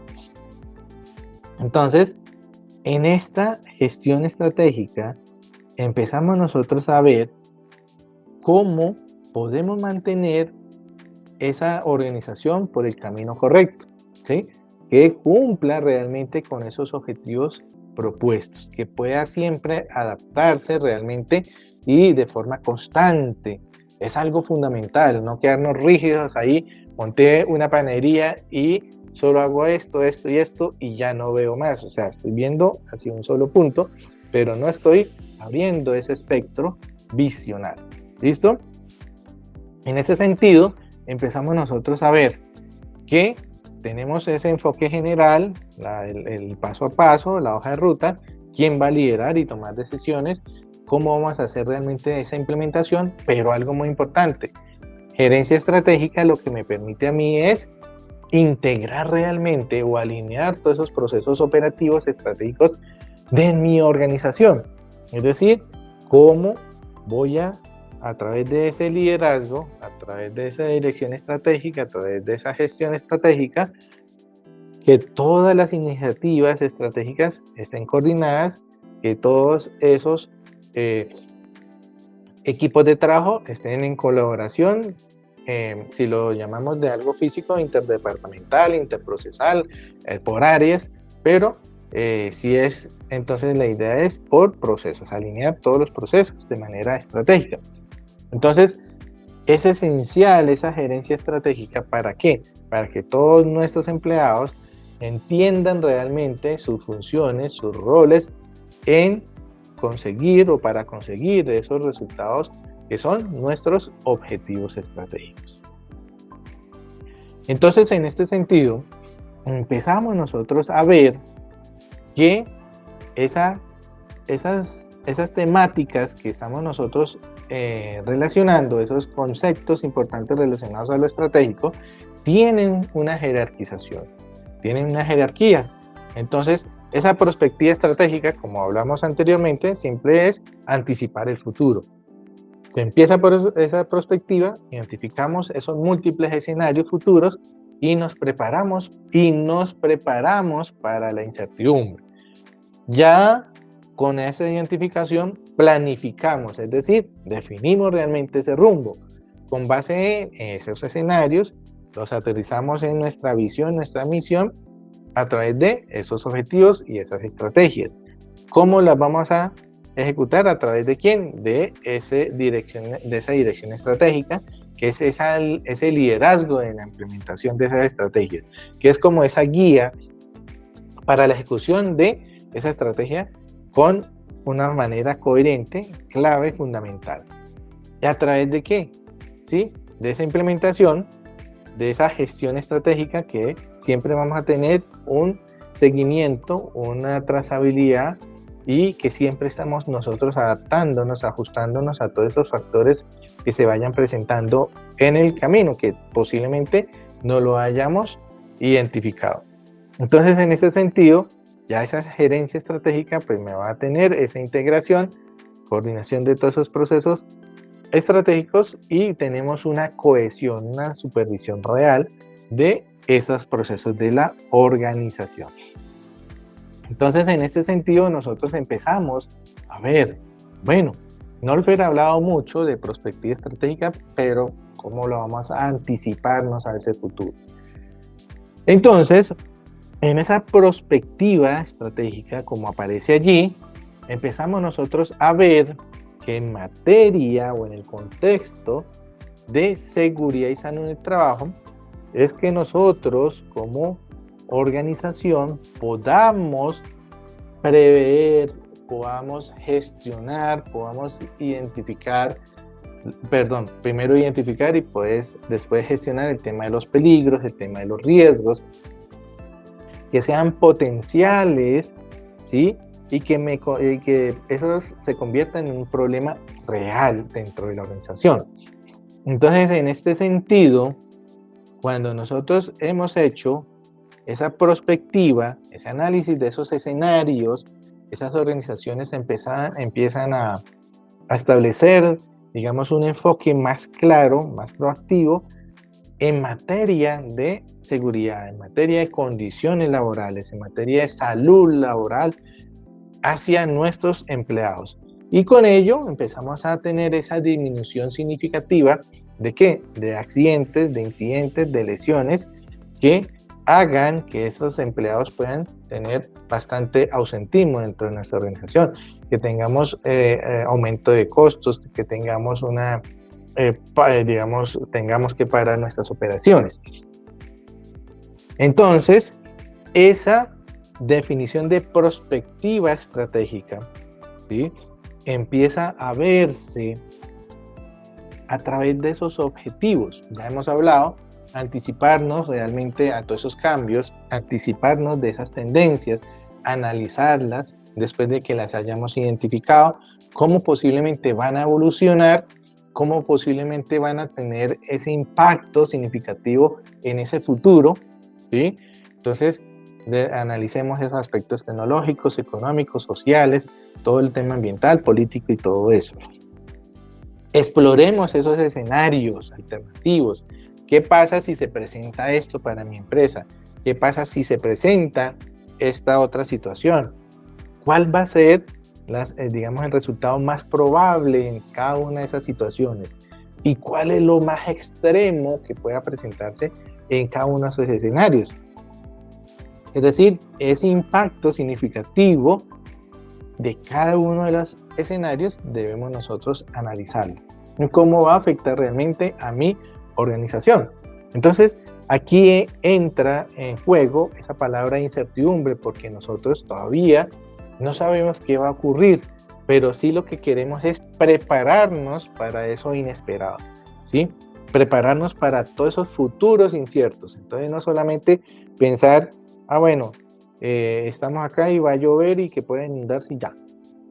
Speaker 1: Entonces, en esta gestión estratégica empezamos nosotros a ver cómo podemos mantener esa organización por el camino correcto, ¿sí? Que cumpla realmente con esos objetivos propuestos, que pueda siempre adaptarse realmente y de forma constante. Es algo fundamental, no quedarnos rígidos ahí. Monté una panadería y solo hago esto, esto y esto y ya no veo más. O sea, estoy viendo hacia un solo punto, pero no estoy abriendo ese espectro visional. ¿Listo? En ese sentido, empezamos nosotros a ver que tenemos ese enfoque general, el paso a paso, la hoja de ruta, quién va a liderar y tomar decisiones, cómo vamos a hacer realmente esa implementación, pero algo muy importante, gerencia estratégica lo que me permite a mí es integrar realmente o alinear todos esos procesos operativos estratégicos de mi organización. Es decir, cómo voy a través de ese liderazgo, a través de esa dirección estratégica, a través de esa gestión estratégica, que todas las iniciativas estratégicas estén coordinadas, que todos esos equipos de trabajo estén en colaboración, si lo llamamos de algo físico, interdepartamental, interprocesal, por áreas, pero si es, entonces la idea es por procesos, alinear todos los procesos de manera estratégica. Entonces, Es esencial esa gerencia estratégica. ¿Para qué? Para que todos nuestros empleados entiendan realmente sus funciones, sus roles en conseguir o para conseguir esos resultados que son nuestros objetivos estratégicos. Entonces, en este sentido, empezamos nosotros a ver que esas temáticas que estamos nosotros relacionando, esos conceptos importantes relacionados a lo estratégico, tienen una jerarquización, tienen una jerarquía. Entonces, esa perspectiva estratégica, como hablamos anteriormente, siempre es anticipar el futuro. Se empieza por esa perspectiva, identificamos esos múltiples escenarios futuros y nos preparamos para la incertidumbre. Ya con esa identificación planificamos, es decir, definimos realmente ese rumbo. Con base en esos escenarios, los aterrizamos en nuestra visión, nuestra misión, a través de esos objetivos y esas estrategias. ¿Cómo las vamos a ejecutar? ¿A través de quién? De esa dirección estratégica, que es ese liderazgo en la implementación de esas estrategias, que es como esa guía para la ejecución de esa estrategia con una manera coherente, clave, fundamental. ¿Y a través de qué? ¿Sí? De esa implementación, de esa gestión estratégica, que siempre vamos a tener un seguimiento, una trazabilidad, y que siempre estamos nosotros adaptándonos, ajustándonos a todos esos factores que se vayan presentando en el camino, que posiblemente no lo hayamos identificado. Entonces, en este sentido, ya esa gerencia estratégica pues me va a tener esa integración, coordinación de todos esos procesos estratégicos, y tenemos una cohesión, una supervisión real de esos procesos de la organización. Entonces, en este sentido, nosotros empezamos a ver, bueno, no les he hablado mucho de perspectiva estratégica, pero ¿cómo lo vamos a anticiparnos a ese futuro? Entonces, en esa perspectiva estratégica, como aparece allí, empezamos nosotros a ver que en materia o en el contexto de seguridad y salud en el trabajo, es que nosotros como organización podamos prever, podamos gestionar, podamos identificar, primero identificar y pues después gestionar el tema de los peligros, el tema de los riesgos, que sean potenciales, ¿sí? Y que eso se convierta en un problema real dentro de la organización. Entonces, en este sentido, cuando nosotros hemos hecho esa perspectiva, ese análisis de esos escenarios, esas organizaciones empiezan a establecer, digamos, un enfoque más claro, más proactivo en materia de seguridad, en materia de condiciones laborales, en materia de salud laboral hacia nuestros empleados. Y con ello empezamos a tener esa disminución significativa ¿de qué? De accidentes, de incidentes, de lesiones que hagan que esos empleados puedan tener bastante ausentismo dentro de nuestra organización, que tengamos aumento de costos, que tengamos tengamos que parar nuestras operaciones. Entonces, esa definición de perspectiva estratégica, ¿sí?, empieza a verse a través de esos objetivos. Ya hemos hablado, anticiparnos realmente a todos esos cambios, anticiparnos de esas tendencias, analizarlas después de que las hayamos identificado, cómo posiblemente van a evolucionar, cómo posiblemente van a tener ese impacto significativo en ese futuro, ¿sí? Entonces, analicemos esos aspectos tecnológicos, económicos, sociales, todo el tema ambiental, político y todo eso. Exploremos esos escenarios alternativos. ¿Qué pasa si se presenta esto para mi empresa? ¿Qué pasa si se presenta esta otra situación? ¿Cuál va a ser, el resultado más probable en cada una de esas situaciones? ¿Y cuál es lo más extremo que pueda presentarse en cada uno de esos escenarios? Es decir, ese impacto significativo de cada uno de los escenarios debemos nosotros analizarlo. cómo va a afectar realmente a mi organización. Entonces, aquí entra en juego esa palabra incertidumbre, porque nosotros todavía no sabemos qué va a ocurrir, pero sí lo que queremos es prepararnos para eso inesperado, ¿sí? Prepararnos para todos esos futuros inciertos. Entonces, no solamente pensar, bueno, estamos acá y va a llover y que puede inundarse y ya,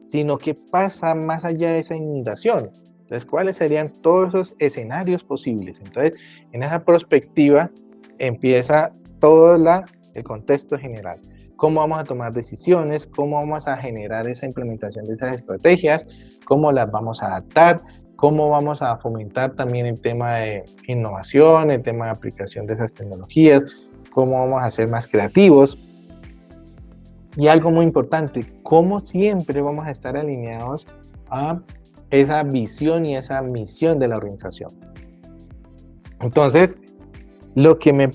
Speaker 1: sino que pasa más allá de esa inundación. Entonces, ¿cuáles serían todos esos escenarios posibles? Entonces, en esa perspectiva empieza todo el contexto general. ¿Cómo vamos a tomar decisiones? ¿Cómo vamos a generar esa implementación de esas estrategias? ¿Cómo las vamos a adaptar? ¿Cómo vamos a fomentar también el tema de innovación, el tema de aplicación de esas tecnologías? ¿Cómo vamos a ser más creativos? Y algo muy importante, cómo siempre vamos a estar alineados a esa visión y esa misión de la organización. Entonces, lo que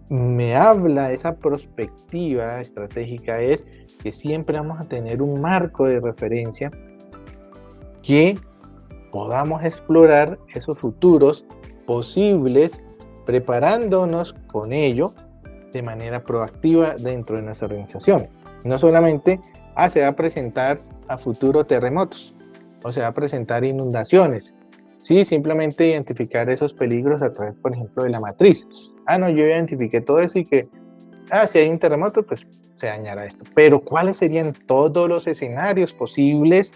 Speaker 1: me habla esa perspectiva estratégica es que siempre vamos a tener un marco de referencia que podamos explorar esos futuros posibles, preparándonos con ello de manera proactiva dentro de nuestra organización. No solamente, se va a presentar a futuro terremotos o se va a presentar inundaciones. Sí, simplemente identificar esos peligros a través, por ejemplo, de la matriz. No, yo identifiqué todo eso y que, si hay un terremoto, pues se dañará esto. Pero ¿cuáles serían todos los escenarios posibles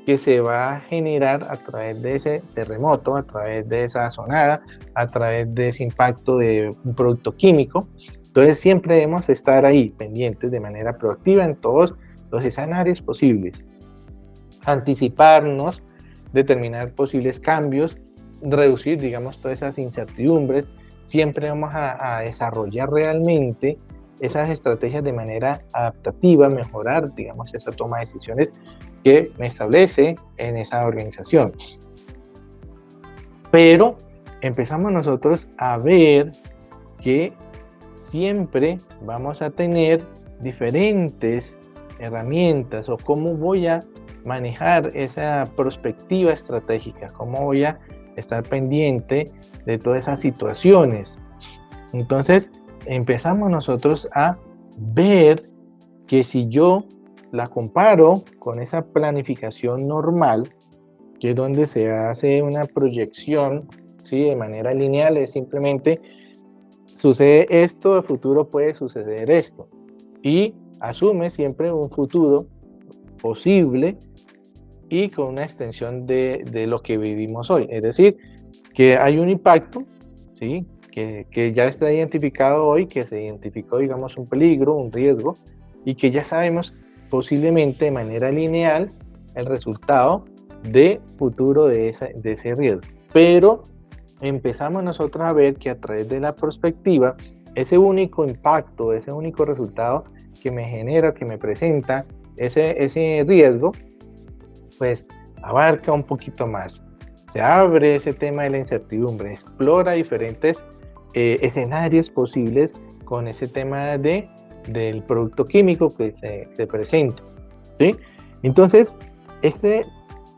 Speaker 1: que se va a generar a través de ese terremoto, a través de esa sonada, a través de ese impacto de un producto químico? Entonces siempre debemos estar ahí pendientes de manera proactiva en todos los escenarios posibles. Anticiparnos, determinar posibles cambios, reducir, digamos, todas esas incertidumbres. Siempre vamos a desarrollar realmente esas estrategias de manera adaptativa, mejorar, digamos, esa toma de decisiones que me establece en esa organización. Pero empezamos nosotros a ver que siempre vamos a tener diferentes herramientas o cómo voy a manejar esa perspectiva estratégica, cómo voy a estar pendiente de todas esas situaciones. Entonces empezamos nosotros a ver que si yo la comparo con esa planificación normal, que es donde se hace una proyección, ¿sí? De manera lineal, es simplemente sucede esto, el futuro puede suceder esto, y asume siempre un futuro posible y con una extensión de lo que vivimos hoy. Es decir, que hay un impacto, ¿sí? que ya está identificado hoy, que se identificó, digamos, un peligro, un riesgo, y que ya sabemos posiblemente de manera lineal el resultado de futuro de ese riesgo. Pero empezamos nosotros a ver que a través de la perspectiva, ese único impacto, ese único resultado que me genera, que me presenta ese riesgo, pues abarca un poquito más. Se abre ese tema de la incertidumbre, explora diferentes escenarios posibles con ese tema del producto químico que se presenta, ¿sí? Entonces, este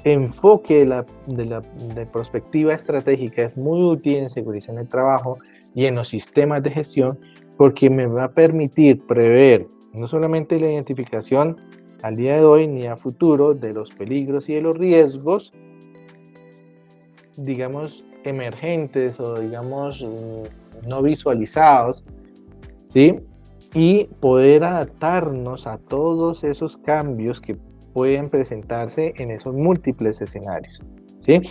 Speaker 1: enfoque de perspectiva estratégica es muy útil en seguridad en el trabajo y en los sistemas de gestión, porque me va a permitir prever no solamente la identificación al día de hoy ni a futuro de los peligros y de los riesgos, digamos, emergentes o digamos no visualizados, ¿sí? Y poder adaptarnos a todos esos cambios que pueden presentarse en esos múltiples escenarios, ¿sí?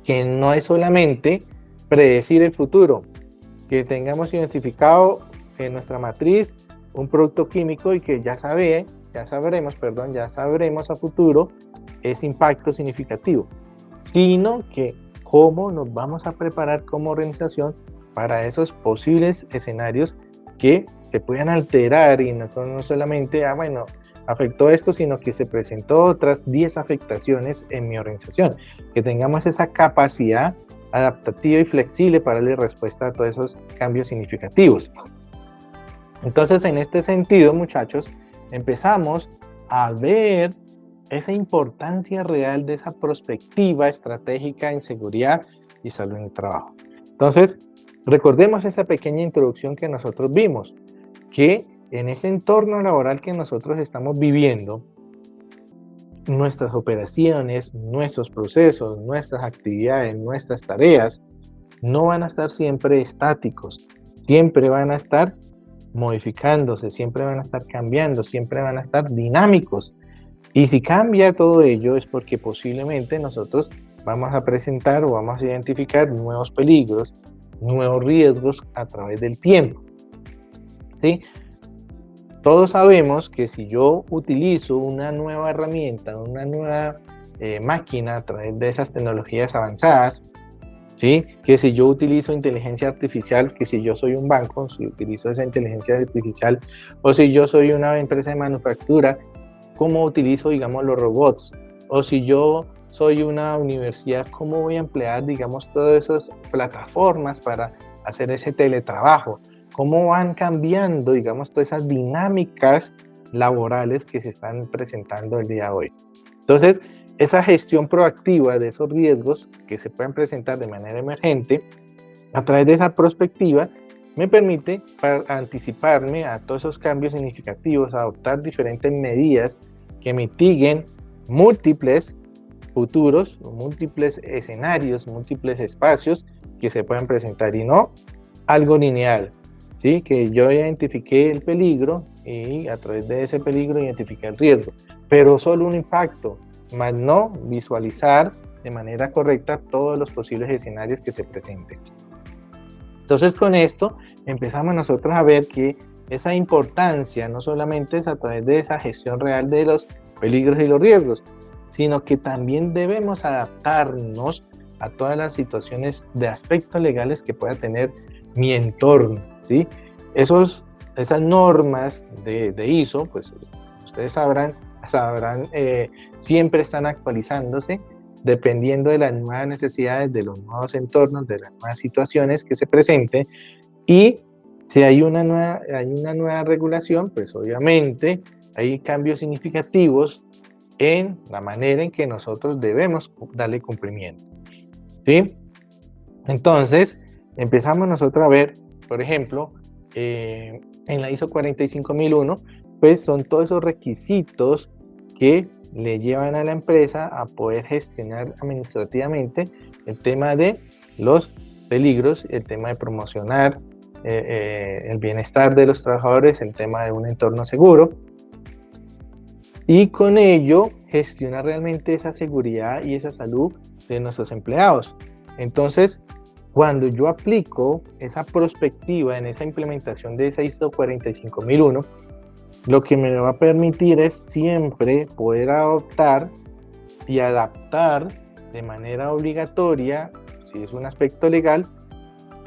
Speaker 1: Que no es solamente predecir el futuro, que tengamos identificado en nuestra matriz un producto químico y que ya sabremos a futuro ese impacto significativo, sino que cómo nos vamos a preparar como organización para esos posibles escenarios que se puedan alterar y no solamente, afectó esto, sino que se presentó otras 10 afectaciones en mi organización, que tengamos esa capacidad adaptativa y flexible para darle respuesta a todos esos cambios significativos. Entonces, en este sentido, muchachos, empezamos a ver esa importancia real de esa perspectiva estratégica en seguridad y salud en el trabajo. Entonces, recordemos esa pequeña introducción que nosotros vimos, que en ese entorno laboral que nosotros estamos viviendo, nuestras operaciones, nuestros procesos, nuestras actividades, nuestras tareas, no van a estar siempre estáticos, siempre van a estar modificándose, siempre van a estar cambiando, siempre van a estar dinámicos. Y si cambia todo ello es porque posiblemente nosotros vamos a presentar o vamos a identificar nuevos peligros, nuevos riesgos a través del tiempo. ¿Sí? Todos sabemos que si yo utilizo una nueva herramienta, una nueva máquina a través de esas tecnologías avanzadas, ¿sí? Que si yo utilizo inteligencia artificial, que si yo soy un banco, si utilizo esa inteligencia artificial, o si yo soy una empresa de manufactura, ¿cómo utilizo, digamos, los robots? O si yo soy una universidad, ¿cómo voy a emplear, digamos, todas esas plataformas para hacer ese teletrabajo? ¿Cómo van cambiando, digamos, todas esas dinámicas laborales que se están presentando el día de hoy? Entonces, esa gestión proactiva de esos riesgos que se pueden presentar de manera emergente, a través de esa perspectiva, me permite anticiparme a todos esos cambios significativos, adoptar diferentes medidas que mitiguen múltiples futuros, múltiples escenarios, múltiples espacios que se puedan presentar y no algo lineal, ¿sí? Que yo identifiqué el peligro y a través de ese peligro identifiqué el riesgo, pero solo un impacto, más no visualizar de manera correcta todos los posibles escenarios que se presenten. Entonces con esto empezamos nosotros a ver que esa importancia no solamente es a través de esa gestión real de los peligros y los riesgos, sino que también debemos adaptarnos a todas las situaciones de aspectos legales que pueda tener mi entorno, ¿sí? Esas normas de ISO, pues ustedes sabrán, siempre están actualizándose dependiendo de las nuevas necesidades, de los nuevos entornos, de las nuevas situaciones que se presenten. Y si hay una nueva regulación, pues obviamente hay cambios significativos en la manera en que nosotros debemos darle cumplimiento, ¿sí? Entonces, empezamos nosotros a ver, por ejemplo, en la ISO 45001, pues son todos esos requisitos que le llevan a la empresa a poder gestionar administrativamente el tema de los peligros, el tema de promocionar el bienestar de los trabajadores, el tema de un entorno seguro, y con ello gestionar realmente esa seguridad y esa salud de nuestros empleados. Entonces, cuando yo aplico esa perspectiva en esa implementación de esa ISO 45001, lo que me va a permitir es siempre poder adoptar y adaptar de manera obligatoria, si es un aspecto legal,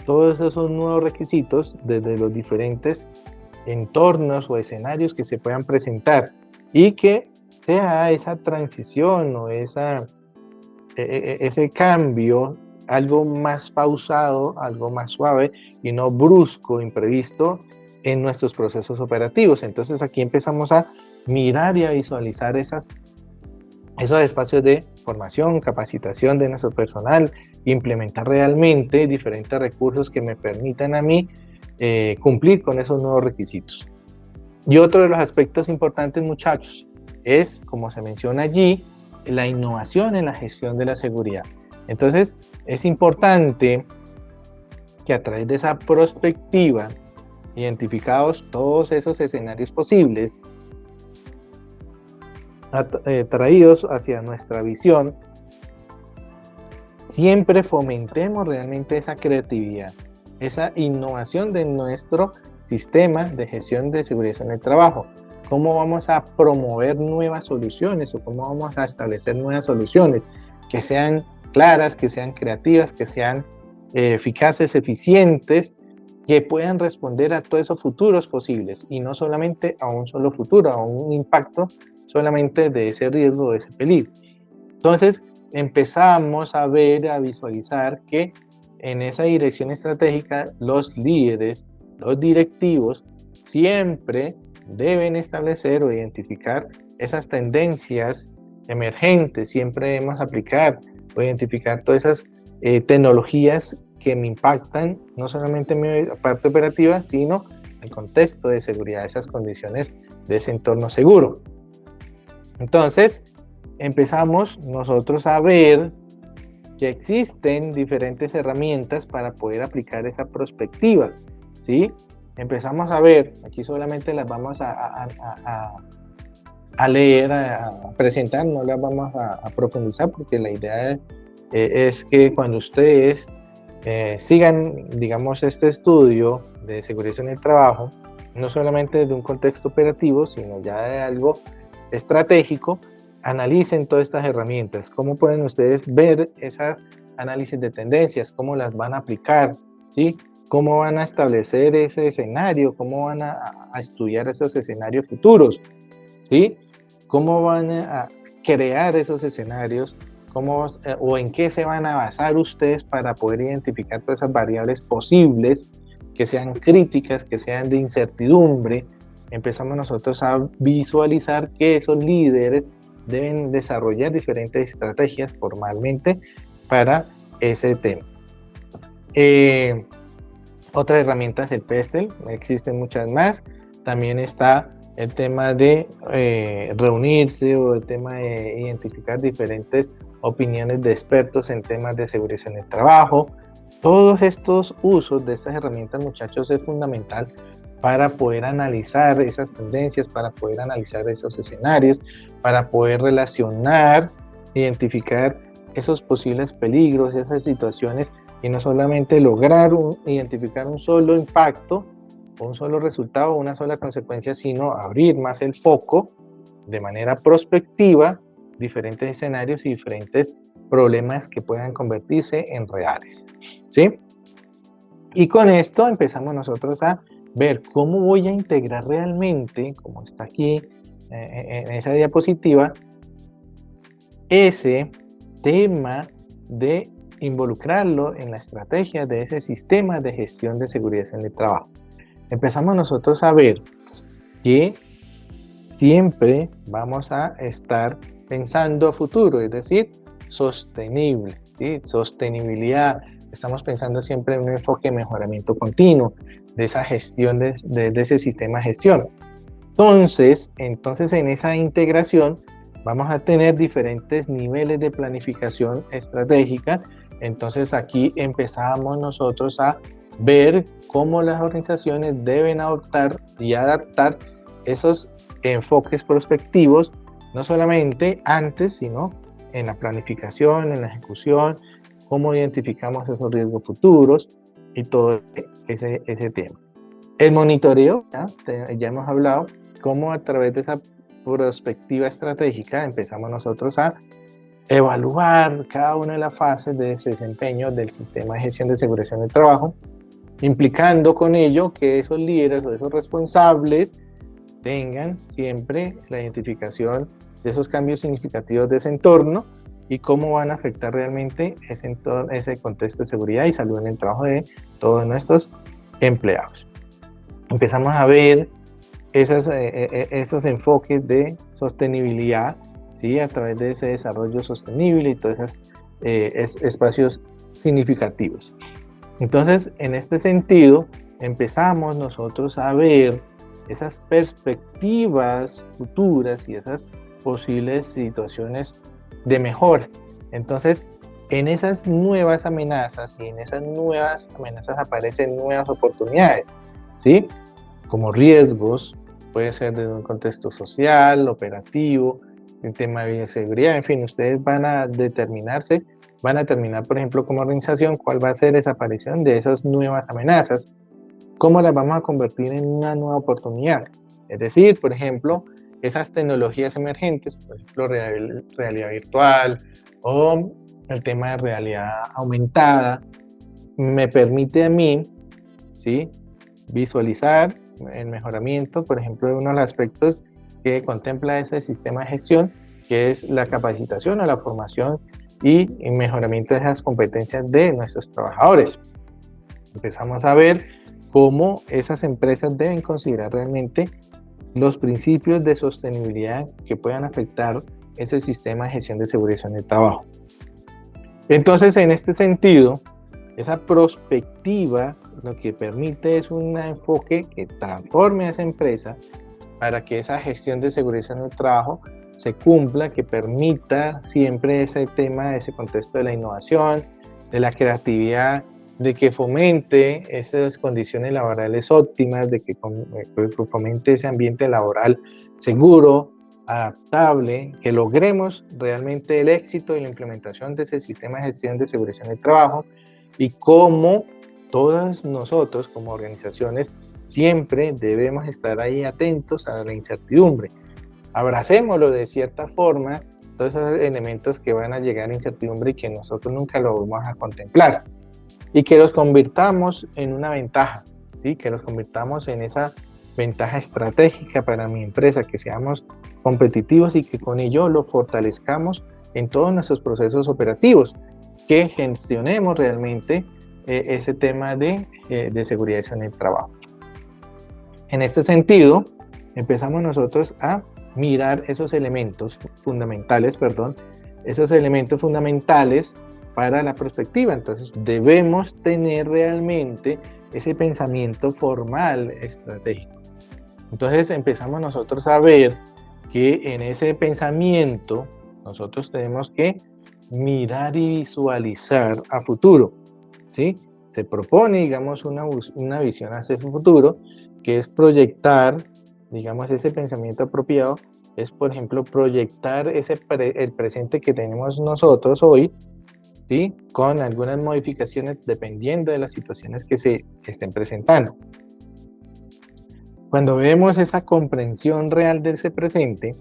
Speaker 1: todos esos nuevos requisitos desde los diferentes entornos o escenarios que se puedan presentar y que sea esa transición o ese cambio algo más pausado, algo más suave y no brusco, imprevisto en nuestros procesos operativos. Entonces aquí empezamos a mirar y a visualizar esos espacios de formación, capacitación de nuestro personal, implementar realmente diferentes recursos que me permitan a mí cumplir con esos nuevos requisitos. Y otro de los aspectos importantes, muchachos, es, como se menciona allí, la innovación en la gestión de la seguridad. Entonces, es importante que a través de esa perspectiva, identificados todos esos escenarios posibles, traídos hacia nuestra visión, siempre fomentemos realmente esa creatividad, esa innovación de nuestro sistema de gestión de seguridad en el trabajo. ¿Cómo vamos a promover nuevas soluciones o cómo vamos a establecer nuevas soluciones que sean claras, que sean creativas, que sean eficaces, eficientes, que puedan responder a todos esos futuros posibles y no solamente a un solo futuro, a un impacto solamente de ese riesgo, de ese peligro? Entonces empezamos a ver, a visualizar que en esa dirección estratégica los líderes, los directivos siempre deben establecer o identificar esas tendencias emergentes, siempre debemos aplicar o identificar todas esas tecnologías que me impactan no solamente en mi parte operativa, sino el contexto de seguridad, esas condiciones de ese entorno seguro. Entonces, empezamos nosotros a ver que existen diferentes herramientas para poder aplicar esa perspectiva, ¿sí? Empezamos a ver, aquí solamente las vamos a leer, a presentar, no las vamos a profundizar, porque la idea es que cuando ustedes sigan, digamos, este estudio de seguridad en el trabajo, no solamente desde un contexto operativo, sino ya de algo estratégico, analicen todas estas herramientas, cómo pueden ustedes ver esas análisis de tendencias, cómo las van a aplicar, ¿sí? Cómo van a establecer ese escenario, cómo van a estudiar esos escenarios futuros, ¿sí? Cómo van a crear esos escenarios, cómo, o en qué se van a basar ustedes para poder identificar todas esas variables posibles, que sean críticas, que sean de incertidumbre. Empezamos nosotros a visualizar que esos líderes deben desarrollar diferentes estrategias formalmente para ese tema. Otra herramienta es el PESTEL, existen muchas más. También está el tema de reunirse, o el tema de identificar diferentes opiniones de expertos en temas de seguridad en el trabajo. Todos estos usos de estas herramientas, muchachos, es fundamental para poder analizar esas tendencias, para poder analizar esos escenarios, para poder relacionar, identificar esos posibles peligros, esas situaciones, y no solamente lograr identificar un solo impacto, un solo resultado, una sola consecuencia, sino abrir más el foco de manera prospectiva, diferentes escenarios y diferentes problemas que puedan convertirse en reales, ¿sí? Y con esto empezamos nosotros a ver cómo voy a integrar realmente, como está aquí en esa diapositiva, ese tema de involucrarlo en la estrategia de ese sistema de gestión de seguridad en el trabajo. Empezamos nosotros a ver que siempre vamos a estar pensando a futuro, es decir, sostenible, ¿sí? Sostenibilidad. Estamos pensando siempre en un enfoque de mejoramiento continuo de esa gestión, de ese sistema de gestión. Entonces, en esa integración vamos a tener diferentes niveles de planificación estratégica. Entonces aquí empezamos nosotros a ver cómo las organizaciones deben adoptar y adaptar esos enfoques prospectivos, no solamente antes, sino en la planificación, en la ejecución, cómo identificamos esos riesgos futuros y todo ese tema. El monitoreo, ya hemos hablado, cómo a través de esa prospectiva estratégica empezamos nosotros a evaluar cada una de las fases de ese desempeño del sistema de gestión de seguridad en el trabajo, implicando con ello que esos líderes o esos responsables tengan siempre la identificación de esos cambios significativos de ese entorno y cómo van a afectar realmente ese contexto de seguridad y salud en el trabajo de todos nuestros empleados. Empezamos a ver esos enfoques de sostenibilidad, ¿sí? A través de ese desarrollo sostenible y todos esos espacios significativos. Entonces, en este sentido, empezamos nosotros a ver esas perspectivas futuras y esas posibles situaciones de mejora. Entonces, en esas nuevas amenazas y en esas nuevas amenazas aparecen nuevas oportunidades, ¿sí? Como riesgos, puede ser desde un contexto social, operativo, en tema de bioseguridad, en fin, ustedes van a determinar, por ejemplo, como organización, cuál va a ser esa aparición de esas nuevas amenazas, cómo las vamos a convertir en una nueva oportunidad. Es decir, por ejemplo, esas tecnologías emergentes, por ejemplo, realidad virtual o el tema de realidad aumentada, me permite a mí, ¿sí?, visualizar el mejoramiento, por ejemplo, uno de los aspectos que contempla ese sistema de gestión, que es la capacitación o la formación y el mejoramiento de esas competencias de nuestros trabajadores. Empezamos a ver cómo esas empresas deben considerar realmente los principios de sostenibilidad que puedan afectar ese sistema de gestión de seguridad en el trabajo. Entonces, en este sentido, esa prospectiva lo que permite es un enfoque que transforme a esa empresa para que esa gestión de seguridad en el trabajo se cumpla, que permita siempre ese tema, ese contexto de la innovación, de la creatividad, de que fomente esas condiciones laborales óptimas, de que fomente ese ambiente laboral seguro, adaptable, que logremos realmente el éxito y la implementación de ese sistema de gestión de seguridad en el trabajo, y cómo todos nosotros como organizaciones siempre debemos estar ahí atentos a la incertidumbre. Abracémoslo de cierta forma, todos esos elementos que van a llegar a incertidumbre y que nosotros nunca lo vamos a contemplar, y que los convirtamos en una ventaja, ¿sí? Que los convirtamos en esa ventaja estratégica para mi empresa, que seamos competitivos y que con ello lo fortalezcamos en todos nuestros procesos operativos, que gestionemos realmente ese tema de seguridad en el trabajo. En este sentido, empezamos nosotros a mirar esos elementos fundamentales, para la perspectiva. Entonces, debemos tener realmente ese pensamiento formal estratégico. Entonces, empezamos nosotros a ver que en ese pensamiento nosotros tenemos que mirar y visualizar a futuro, ¿sí? Se propone, digamos, una visión hacia el futuro, que es proyectar, digamos, ese pensamiento apropiado, es, por ejemplo, proyectar el presente que tenemos nosotros hoy, ¿sí? Con algunas modificaciones dependiendo de las situaciones que se estén presentando. Cuando vemos esa comprensión real de ese presente,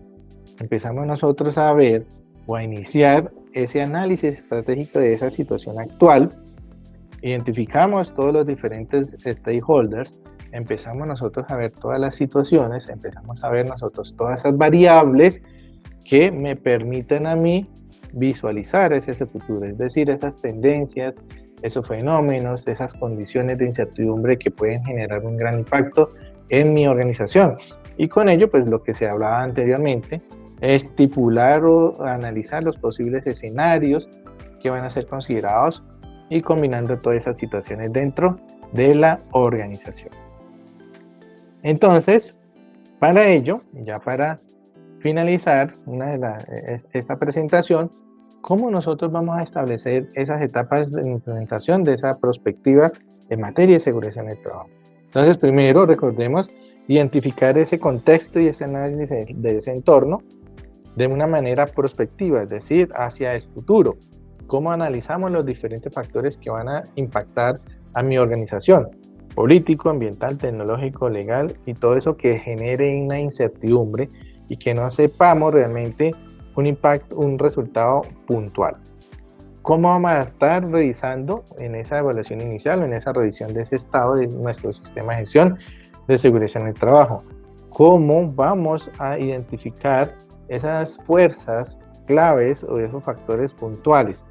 Speaker 1: empezamos nosotros a ver o a iniciar ese análisis estratégico de esa situación actual, identificamos todos los diferentes stakeholders, empezamos nosotros a ver todas las situaciones, empezamos a ver nosotros todas esas variables que me permiten a mí visualizar ese futuro, es decir, esas tendencias, esos fenómenos, esas condiciones de incertidumbre que pueden generar un gran impacto en mi organización. Y con ello, pues lo que se hablaba anteriormente, estipular o analizar los posibles escenarios que van a ser considerados y combinando todas esas situaciones dentro de la organización. Entonces, para ello, ya para finalizar esta presentación, ¿cómo nosotros vamos a establecer esas etapas de implementación de esa perspectiva en materia de seguridad en el trabajo? Entonces, primero, recordemos identificar ese contexto y ese análisis de ese entorno de una manera prospectiva, es decir, hacia el futuro. ¿Cómo analizamos los diferentes factores que van a impactar a mi organización? Político, ambiental, tecnológico, legal y todo eso que genere una incertidumbre y que no sepamos realmente un impacto, un resultado puntual. ¿Cómo vamos a estar revisando en esa evaluación inicial o en esa revisión de ese estado de nuestro sistema de gestión de seguridad en el trabajo? ¿Cómo vamos a identificar esas fuerzas claves o esos factores puntuales?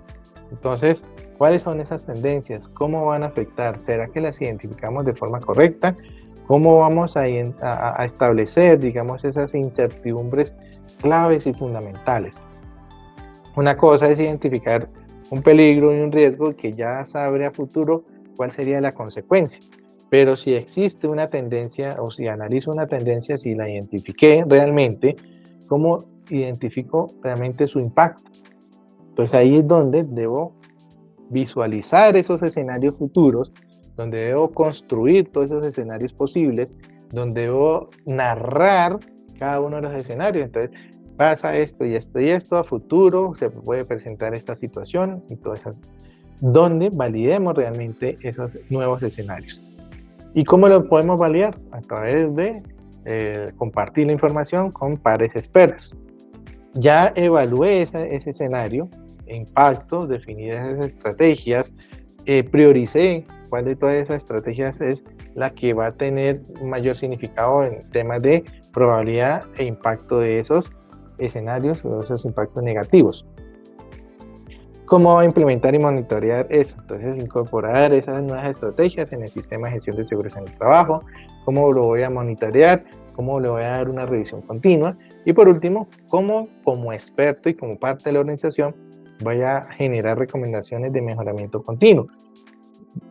Speaker 1: Entonces, ¿cuáles son esas tendencias? ¿Cómo van a afectar? ¿Será que las identificamos de forma correcta? ¿Cómo vamos a establecer, digamos, esas incertidumbres claves y fundamentales? Una cosa es identificar un peligro y un riesgo que ya sabré a futuro cuál sería la consecuencia. Pero si existe una tendencia o si analizo una tendencia, si la identifiqué realmente, ¿cómo identifico realmente su impacto? Entonces ahí es donde debo visualizar esos escenarios futuros, donde debo construir todos esos escenarios posibles, donde debo narrar cada uno de los escenarios. Entonces pasa esto y esto y esto, a futuro se puede presentar esta situación y todas esas, donde validemos realmente esos nuevos escenarios. ¿Y cómo lo podemos validar? A través de compartir la información con pares expertos. Ya evalué ese escenario, impacto, definí esas estrategias, prioricé cuál de todas esas estrategias es la que va a tener mayor significado en temas de probabilidad e impacto de esos escenarios o esos impactos negativos. ¿Cómo va a implementar y monitorear eso? Entonces, incorporar esas nuevas estrategias en el sistema de gestión de seguridad en el trabajo. ¿Cómo lo voy a monitorear? cómo le voy a dar una revisión continua y por último, cómo como experto y como parte de la organización voy a generar recomendaciones de mejoramiento continuo.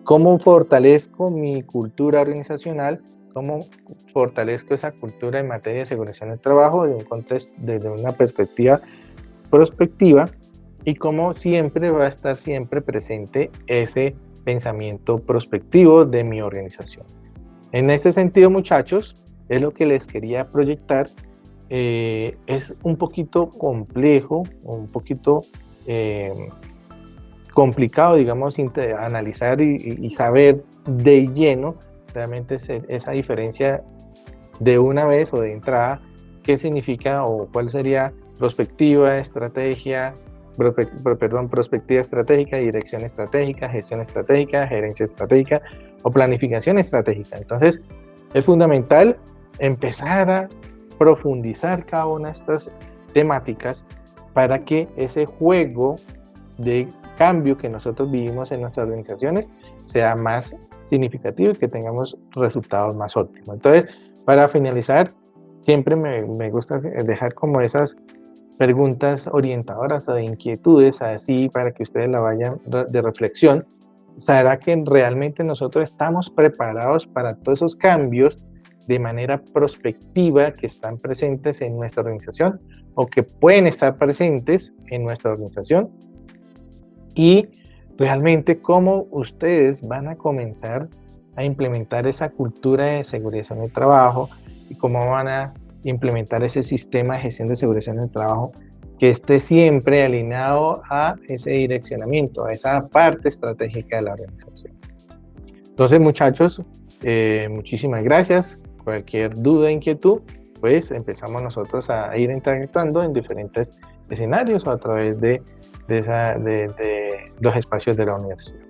Speaker 1: ¿Cómo fortalezco mi cultura organizacional? ¿Cómo fortalezco esa cultura en materia de seguridad en el trabajo desde una perspectiva prospectiva? Y cómo siempre va a estar siempre presente ese pensamiento prospectivo de mi organización. En este sentido, muchachos, es lo que les quería proyectar. Es un poquito complejo, un poquito complicado, digamos, analizar y saber de lleno realmente esa diferencia de una vez o de entrada, qué significa o cuál sería prospectiva, estrategia, perspectiva estratégica, dirección estratégica, gestión estratégica, gerencia estratégica o planificación estratégica. Entonces, es fundamental empezar a profundizar cada una de estas temáticas para que ese juego de cambio que nosotros vivimos en nuestras organizaciones sea más significativo y que tengamos resultados más óptimos. Entonces, para finalizar, siempre me gusta dejar como esas preguntas orientadoras o de inquietudes así para que ustedes la vayan de reflexión. ¿Será que realmente nosotros estamos preparados para todos esos cambios de manera prospectiva que están presentes en nuestra organización o que pueden estar presentes en nuestra organización? Y realmente cómo ustedes van a comenzar a implementar esa cultura de seguridad en el trabajo y cómo van a implementar ese sistema de gestión de seguridad en el trabajo que esté siempre alineado a ese direccionamiento, a esa parte estratégica de la organización. Entonces, muchachos, muchísimas gracias. Cualquier duda, inquietud, pues empezamos nosotros a ir interactuando en diferentes escenarios o a través de los espacios de la universidad.